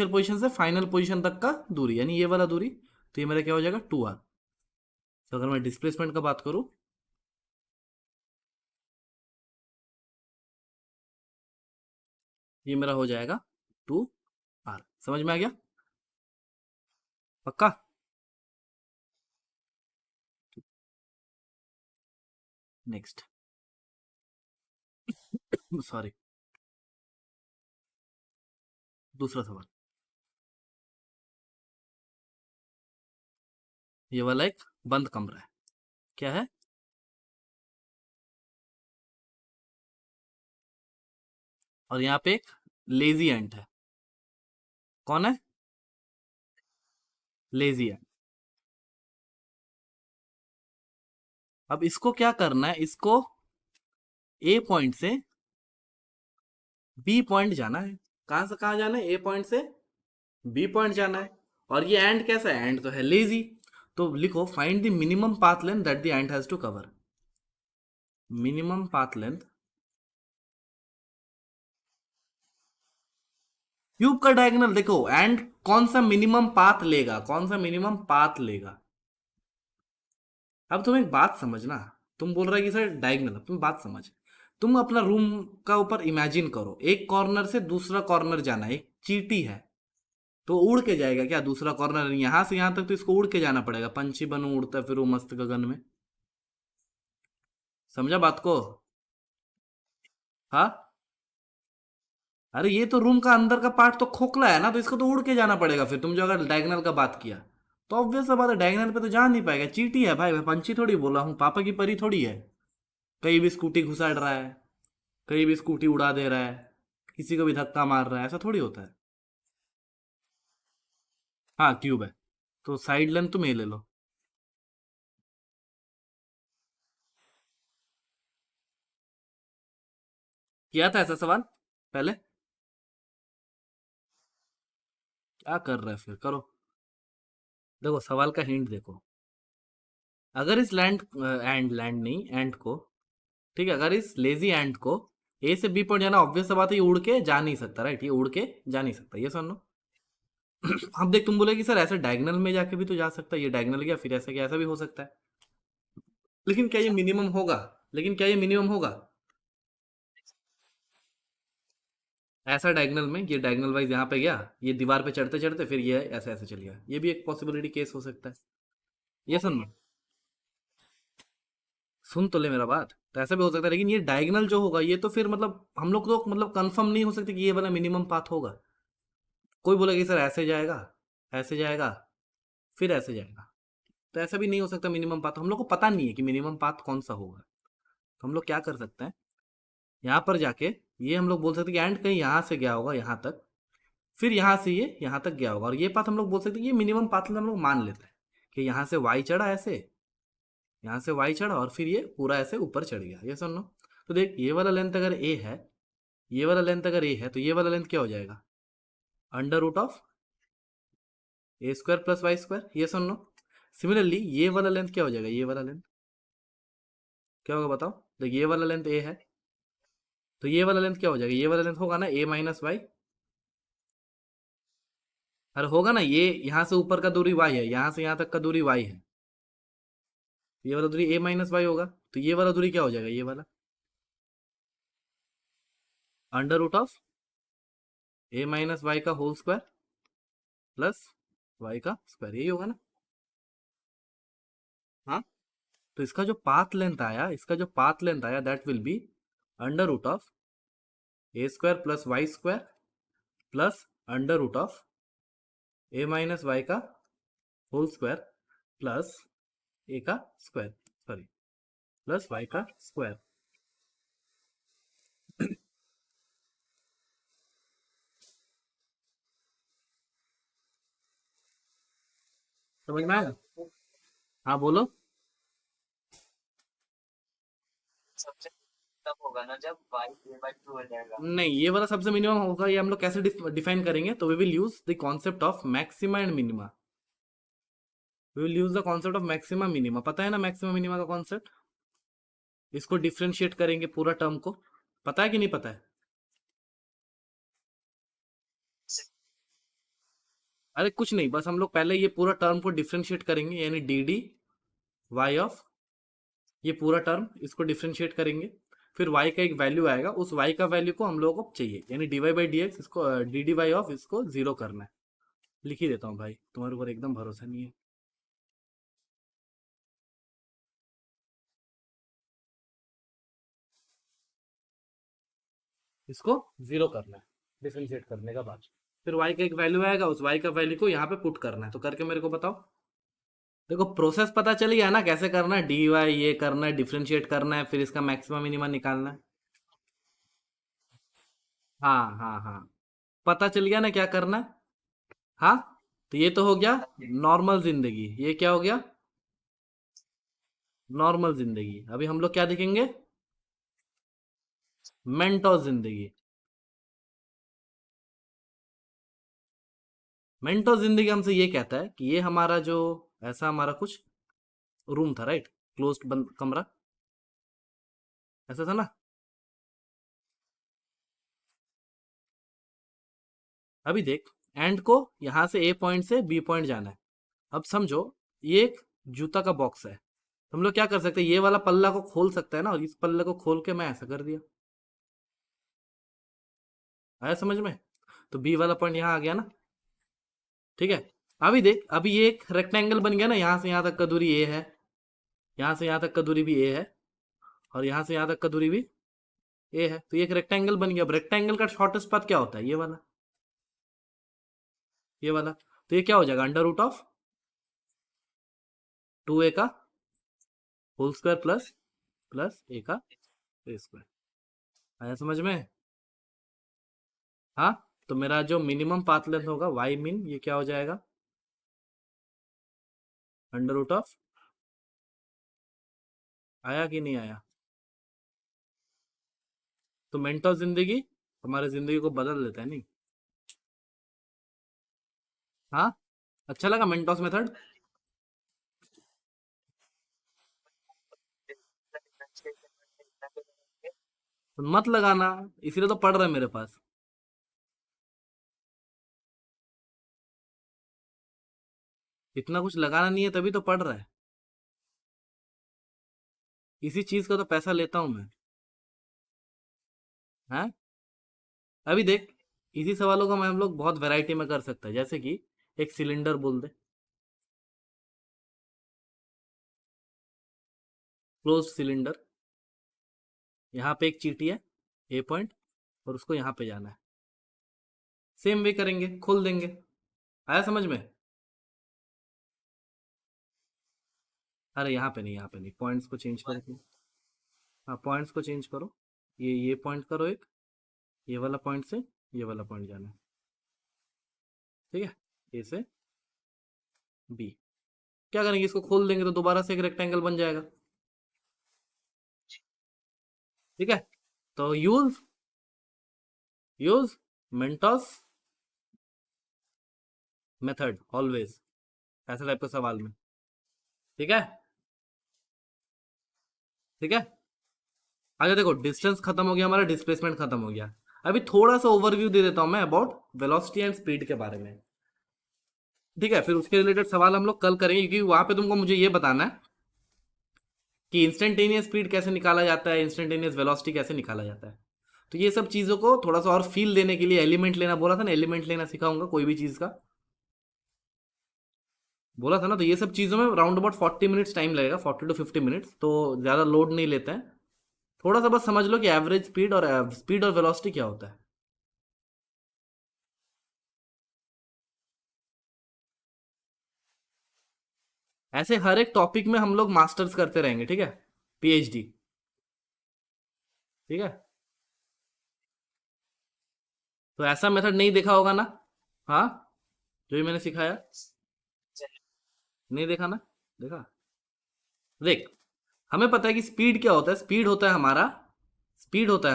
पोजीशन से फाइनल पोजीशन तक का दूरी, यानी ये वाला दूरी. तो ये मेरा क्या हो जाएगा? 2r. तो अगर मैं डिस्प्लेसमेंट का बात करूं, ये मेरा हो जाएगा 2r. समझ में आ गया? पक्का? नेक्स्ट. सॉरी, दूसरा सवाल. ये वाला एक बंद कमरा है. क्या है? और यहाँ पे एक लेजी एंट है. कौन है? लेजी एंट. अब इसको क्या करना है? इसको ए पॉइंट से बी पॉइंट जाना है. कहां से कहां जाना है? ए पॉइंट से बी पॉइंट जाना है. और ये एंड कैसा है? एंड तो है लेजी. तो लिखो, find the minimum path length that the ant has to cover. Minimum path length. Cube का डायगोनल देखो, एंड कौन सा मिनिमम पाथ लेगा? कौन सा मिनिमम पाथ लेगा? अब तुम एक बात समझना. तुम बोल रहे कि सर डायगोनल. तुम बात समझ. तुम अपना रूम का ऊपर इमेजिन करो, एक कॉर्नर से दूसरा कॉर्नर जाना है. एक चींटी है, तो उड़ के जाएगा क्या? दूसरा कॉर्नर यहां से यहां तक तो इसको उड़ के जाना पड़ेगा. पंछी बनू उड़ता फिर वो मस्त गगन में. समझा बात को? हाँ. अरे ये तो रूम का अंदर का पार्ट तो खोखला है ना, तो इसको तो उड़ के जाना पड़ेगा. फिर तुम जो अगर डायगोनल का बात किया तो ऑब्वियस सा बात है, डायगोनल पे तो जा नहीं पाएगा. चींटी है भाई, मैं पंछी थोड़ी बोला हूँ, पापा की परी थोड़ी है. कहीं भी स्कूटी घुसाड़ रहा है, कहीं भी स्कूटी उड़ा दे रहा है, किसी को भी धक्का मार रहा है, ऐसा थोड़ी होता है. हाँ क्यूब है, तो साइड लेंथ तुम ये ले लो. किया था ऐसा सवाल पहले? क्या कर रहा है? फिर करो. देखो सवाल का हिंट देखो. अगर इस लैंड नहीं, एंड को, ठीक है, अगर इस लेजी एंड को ए से बी पॉइंट जाना, ऑब्वियस सा बात है, ये उड़ के जा नहीं सकता. राइट, ये उड़ के जा नहीं सकता. ये सुनो. अब देख, तुम बोले कि सर ऐसे डायगोनल में जाके भी तो जा सकता है. ये डायगोनल गया, फिर ऐसा क्या? ऐसा भी हो सकता है. लेकिन क्या ये मिनिमम होगा? लेकिन क्या ये मिनिमम होगा? ऐसा डायगोनल में, ये डायगोनल वाइज यहाँ पे गया, ये दीवार पे चढ़ते चढ़ते फिर ये ऐसे ऐसे चल गया. ये भी एक पॉसिबिलिटी केस हो सकता है. ये सुन. सुन तो ले मेरा बात. तो ऐसा भी हो सकता है, लेकिन ये डायगोनल जो होगा ये तो फिर मतलब हम लोग तो मतलब कंफर्म नहीं हो सकते कि ये वाला मिनिमम पाथ होगा. कोई बोलेगा कि सर ऐसे जाएगा, ऐसे जाएगा, फिर ऐसे जाएगा. तो ऐसा भी नहीं हो सकता मिनिमम पाथ. हम लोग को पता नहीं है कि मिनिमम पाथ कौन सा होगा. तो हम लोग क्या कर सकते हैं, यहाँ पर जाके ये हम लोग बोल सकते हैं कि एंड कहीं यहाँ से गया होगा यहाँ तक, फिर यहाँ से ये यहाँ तक गया होगा. और ये पाथ हम लोग बोल सकते हैं कि ये मिनिमम पाथ हम लोग मान लेते हैं कि यहाँ से वाई चढ़ा ऐसे, यहाँ से वाई चढ़ा और फिर ये पूरा ऐसे ऊपर चढ़ गया. ये सुन लो. तो देख, ये वाला लेंथ अगर ए है, ये वाला लेंथ अगर ए है, तो ये वाला लेंथ क्या हो जाएगा? Under root of a square plus y square. ये सुन लो. सिमिलरली ये वाला लेंथ क्या हो जाएगा? ये वाला लेंथ क्या होगा बताओ? देख, ये वाला लेंथ ए है, तो ये वाला लेंथ क्या हो जाएगा? ये वाला लेंथ होगा ना ए माइनस वाई. अरे होगा ना, ये यहाँ से ऊपर का दूरी वाई है, यहाँ से यहाँ तक का दूरी वाई है. ये वाला दूरी a माइनस वाई होगा, तो ये वाला दूरी क्या हो जाएगा, ये वाला under root of a minus y का होल स्क्वायर प्लस वाई का स्क्वायर, यही होगा ना। हाँ, तो इसका जो पाथ लेंथ आया, इसका जो पाथ लेंथ आया that will be under root of a square plus y square plus under root of a minus y का होल स्क्वायर प्लस ए का स्क्वायर, सॉरी प्लस वाई का स्क्वायर। समझ में आया? हाँ बोलो।
सबसे तब होगा ना जब y a/2 हो जाएगा।
नहीं, ये वाला सबसे मिनिमम होगा, ये हम लोग कैसे डिफाइन करेंगे, तो we will use the concept of maxima and minima. We will use the concept of maxima minima, पता है ना मैक्सिमा मिनिमा का कॉन्सेप्ट। इसको डिफ्रेंशिएट करेंगे पूरा टर्म को, पता है कि नहीं पता है? अरे कुछ नहीं, बस हम लोग पहले ये पूरा टर्म को डिफ्रेंशिएट करेंगे, यानी डी डी वाई ऑफ ये पूरा टर्म, इसको डिफ्रेंशिएट करेंगे। फिर y का एक वैल्यू आएगा, उस y का वैल्यू को हम लोगों को चाहिए, यानी dy बाई डी एक्स, इसको डी डी वाई ऑफ इसको जीरो करना है। लिख ही देता हूँ भाई, तुम्हारे ऊपर एकदम भरोसा नहीं है। इसको जीरो करना है डिफरेंशिएट करने का बाद। फिर y का एक वैल्यू आएगा, उस y का वैल्यू को यहाँ पे पुट करना है, तो करके मेरे को बताओ। देखो प्रोसेस पता चल गया ना कैसे करना है, डी वाई ये करना है, डिफरेंशिएट करना है, फिर इसका मैक्सिमम मिनिमम निकालना है। हाँ हाँ हाँ, पता चल गया ना क्या करना है। हाँ, तो ये तो हो गया नॉर्मल जिंदगी, ये क्या हो गया नॉर्मल जिंदगी। अभी हम लोग क्या देखेंगे, मेंटोस जिंदगी। मेंटोस जिंदगी हमसे ये कहता है कि ये हमारा जो ऐसा हमारा कुछ रूम था, राइट, क्लोज्ड बंद कमरा, ऐसा था ना। अभी देख, एंड को यहां से ए पॉइंट से बी पॉइंट जाना है। अब समझो ये एक जूता का बॉक्स है, तो हम लोग क्या कर सकते हैं, ये वाला पल्ला को खोल सकते हैं ना, और इस पल्ले को खोल के मैं ऐसा कर दिया, आया समझ में। तो बी वाला पॉइंट यहाँ आ गया ना, ठीक है। अभी देख, अभी ये एक रेक्टेंगल बन गया ना, यहाँ से यहाँ तक का दूरी ए है, यहाँ से यहाँ तक का दूरी भी ए है, और यहाँ से यहाँ तक का दूरी भी ए है, तो ये एक रेक्टेंगल बन गया। अब रेक्टेंगल का शॉर्टेस्ट पाथ क्या होता है, ये वाला, ये वाला। तो ये क्या हो जाएगा, अंडर रूट ऑफ 2a का whole square plus plus a का ए स्क्वायर, आया समझ में। हाँ, तो मेरा जो मिनिमम पाथ लेंथ होगा वाई मिन, ये क्या हो जाएगा, अंडर रूट ऑफ, आया कि नहीं आया। तो मेंटोस जिंदगी हमारे जिंदगी को बदल देता है, नहीं। हाँ, अच्छा लगा मेंटोस मेथड। तो मत लगाना, इसीलिए तो पढ़ रहा है मेरे पास। इतना कुछ लगाना नहीं है तभी तो पढ़ रहा है, इसी चीज का तो पैसा लेता हूं मैं। हाँ, अभी देख, इसी सवालों को हम लोग बहुत वैरायटी में कर सकते हैं, जैसे कि एक सिलेंडर बोल दे, क्लोज सिलेंडर, यहाँ पे एक चीटी है ए पॉइंट, और उसको यहाँ पे जाना है, सेम वे करेंगे, खोल देंगे, आया समझ में। अरे यहाँ पे नहीं, यहाँ पे नहीं, पॉइंट्स को चेंज करके, हाँ पॉइंट्स को चेंज करो, ये पॉइंट करो एक, ये वाला पॉइंट से ये वाला पॉइंट जाना है, ठीक है, ए से बी। क्या करेंगे, इसको खोल देंगे तो दोबारा से एक रेक्टेंगल बन जाएगा, ठीक है। तो use use Mentos method always, ऐसे टाइप के सवाल में, ठीक है, ठीक है। आगे देखो, डिस्टेंस खत्म हो गया हमारा, डिस्प्लेसमेंट खत्म हो गया। अभी थोड़ा सा ओवरव्यू दे देता हूं मैं अबाउट वेलोसिटी एंड स्पीड के बारे में, ठीक है। फिर उसके रिलेटेड सवाल हम लोग कल करेंगे, क्योंकि वहां पे तुमको मुझे ये बताना है कि इंस्टेंटेनियस स्पीड कैसे निकाला जाता है, इंस्टेंटेनियस वेलोसिटी कैसे निकाला जाता है। तो ये सब चीज़ों को थोड़ा सा और फील देने के लिए एलिमेंट लेना बोला था ना, एलिमेंट लेना सिखाऊंगा कोई भी चीज़ का, बोला था ना। तो ये सब चीज़ों में राउंड अबाउट 40 मिनट्स टाइम लगेगा, 40 to 50 मिनट्स, तो ज़्यादा लोड नहीं लेते हैं। थोड़ा सा बस समझ लो कि एवरेज स्पीड और वेलोसिटी क्या होता है। ऐसे हर एक टॉपिक में हम लोग मास्टर्स करते रहेंगे, ठीक है, पीएचडी, ठीक है। तो ऐसा मेथड नहीं देखा होगा ना, हाँ, जो भी मैंने सिखाया, नहीं देखा ना, देखा। देख, हमें पता है कि स्पीड क्या होता है। स्पीड होता है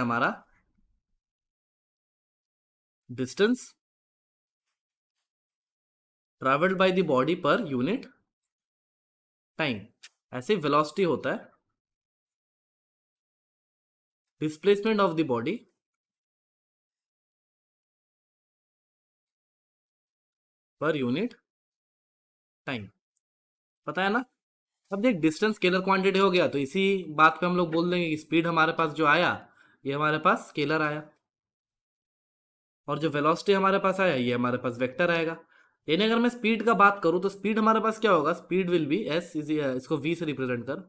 हमारा distance travelled by the body per unit time. ऐसे वेलोसिटी होता है displacement of the body per unit time, पता है ना। अब देख, डिस्टेंस स्केलर क्वांटिटी हो गया, तो इसी बात पे हम लोग बोल देंगे कि स्पीड हमारे पास जो आया, ये हमारे पास स्केलर आया, और जो वेलोसिटी हमारे पास आया, ये हमारे पास वेक्टर आएगा। यानी अगर मैं स्पीड का बात करूं तो स्पीड हमारे पास क्या होगा, speed will be S is, इसको वी से रिप्रेजेंट कर,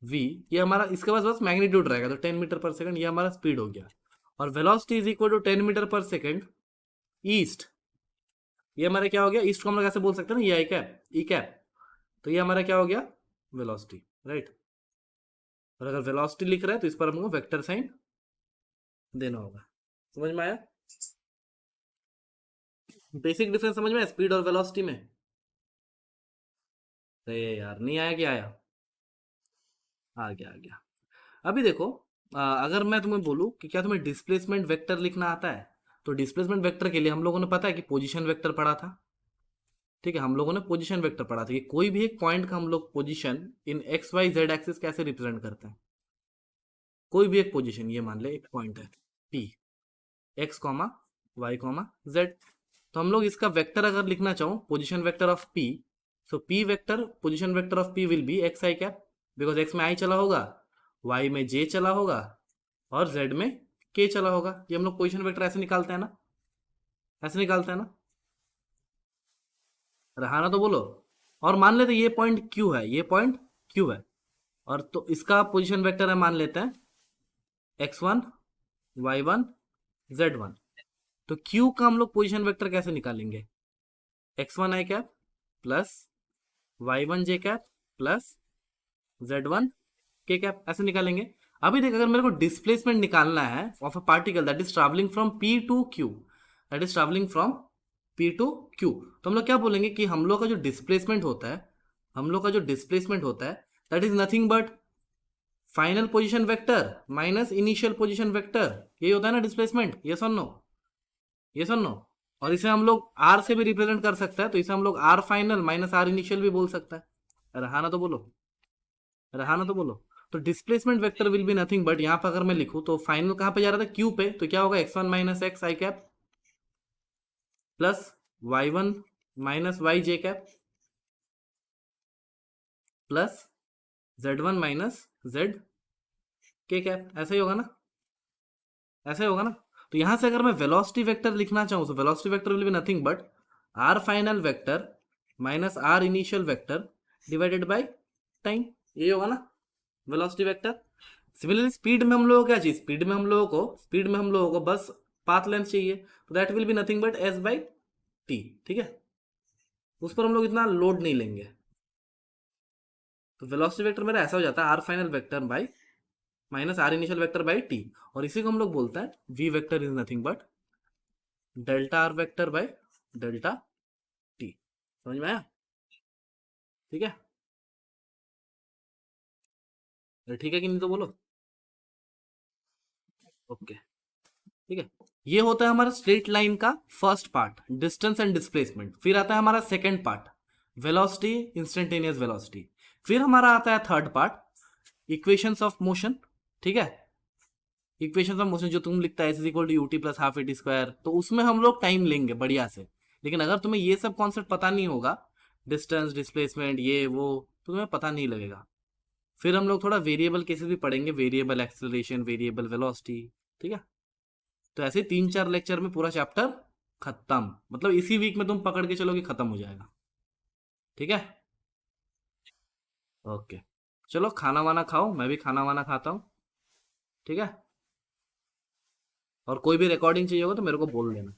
वी, ये हमारा, इसके पास बस मैग्नीट्यूड रहेगा, तो 10 मीटर पर सेकंड, ये हमारा स्पीड हो गया। और velocity is equal to 10 metre per second east, ये हमारा क्या हो गया, ईस्ट को हम लोग ऐसे बोल सकते हैं ना, ये आई कैप, ई कैप, तो ये हमारा क्या हो गया, वेलोसिटी, राइट। और अगर वेलोसिटी लिख रहा है तो इस पर हमको वेक्टर साइन देना होगा। समझ में आया, बेसिक डिफरेंस समझ में आया स्पीड और वेलोसिटी में। अरे यार, नहीं आया, क्या आया, आ गया, आ गया। अभी देखो, अगर मैं तुम्हें बोलूँ कि क्या तुम्हें डिस्प्लेसमेंट वेक्टर लिखना आता है, तो डिस्प्लेसमेंट वेक्टर के लिए हम लोगों ने पता है कि पोजीशन वेक्टर पढ़ा था, ठीक है। हम लोगों ने पोजीशन वेक्टर पढ़ा था कि कोई भी एक पॉइंट का हम लोग position in x y z axis कैसे रिप्रेजेंट करते हैं। कोई भी एक पोजीशन, ये मान ले एक पॉइंट है P, x comma y comma z, तो हम लोग इसका वेक्टर अगर लिखना चाहो, position vector of P, so P vector, position vector of P will be x I cap, because x में आई चला होगा, वाई में जे चला होगा, और जेड में के चला होगा। ये हम लोग पोजीशन वेक्टर ऐसे निकालते हैं ना, ऐसे निकालते हैं ना, रहाना तो बोलो। और मान लेते हैं ये पॉइंट क्यू है, ये पॉइंट क्यू है, और तो इसका पोजीशन वेक्टर है, मान लेते हैं x1 y1 z1। तो q का हम लोग पोजीशन वेक्टर कैसे निकालेंगे, x1 आई कैप प्लस y1 जे कैप प्लस z1 के कैप, ऐसे निकालेंगे। अभी देख, अगर मेरे को डिस्प्लेसमेंट निकालना है of a particle that is travelling from p to q, that is travelling from p to q, तो हम लोग क्या बोलेंगे कि हम लोग का जो डिस्प्लेसमेंट होता है, हम लोग का जो डिस्प्लेसमेंट होता है, that is nothing but final position vector minus initial position vector, यही होता है ना डिस्प्लेसमेंट, ये सुन लो, ये सुन लो। और इसे हम लोग आर से भी रिप्रेजेंट कर सकते हैं, तो इसे हम लोग r final minus r initial भी बोल सकता है। रहाना तो बोलो, रहाना तो बोलो। तो displacement vector will be nothing but, यहाँ पर अगर मैं लिखूं तो फाइनल कहाँ पे जा रहा था, क्यू पे, तो क्या होगा, x1 माइनस एक्स आई cap plus y1 minus Y J cap plus z1 minus Z K cap, ऐसा ही होगा ना, ऐसा ही होगा ना। तो यहां से अगर मैं वेलोसिटी वेक्टर लिखना चाहूं तो velocity vector will be nothing but r final vector minus r initial vector divided by time, ये होगा ना वेलोसिटी वेक्टर। सिमिलरली स्पीड में हम लोगों को क्या चाहिए, स्पीड में हम लोगों को बस पाथ लेंथ चाहिए, तो that will be nothing but S by T, ठीक है। उस पर हम लोग इतना लोड नहीं लेंगे। तो वेलोसिटी वेक्टर मेरा ऐसा हो जाता है r final vector by minus r initial vector by t, और इसी को हम लोग बोलते हैं v vector is nothing but delta r vector by delta t. समझ में आया, ठीक है, ठीक है कि नहीं तो बोलो, ओके, ठीक है। ये होता है हमारा स्ट्रेट लाइन का first part, distance and displacement. फिर आता है हमारा second part, velocity, instantaneous velocity. फिर हमारा आता है third part, equations of motion, ठीक है। इक्वेशंस ऑफ मोशन जो तुम लिखता है s is equal to u t plus half a t square, तो उसमें हम लोग टाइम लेंगे बढ़िया से। लेकिन अगर तुम्हें ये सब कॉन्सेप्ट पता नहीं होगा, डिस्टेंस, डिस्प्लेसमेंट, ये वो, तो तुम्हें पता नहीं लगेगा। फिर हम लोग थोड़ा वेरिएबल केसेस भी पढ़ेंगे, वेरिएबल एक्सेलरेशन, वेरिएबल वेलोसिटी, ठीक है। तो ऐसे 3-4 लेक्चर में पूरा चैप्टर खत्म, मतलब इसी वीक में तुम पकड़ के चलो कि खत्म हो जाएगा, ठीक है। ओके, चलो खाना वाना खाओ, मैं भी खाना वाना खाता हूँ, ठीक है। और कोई भी रिकॉर्डिंग चाहिए होगा तो मेरे को बोल देना।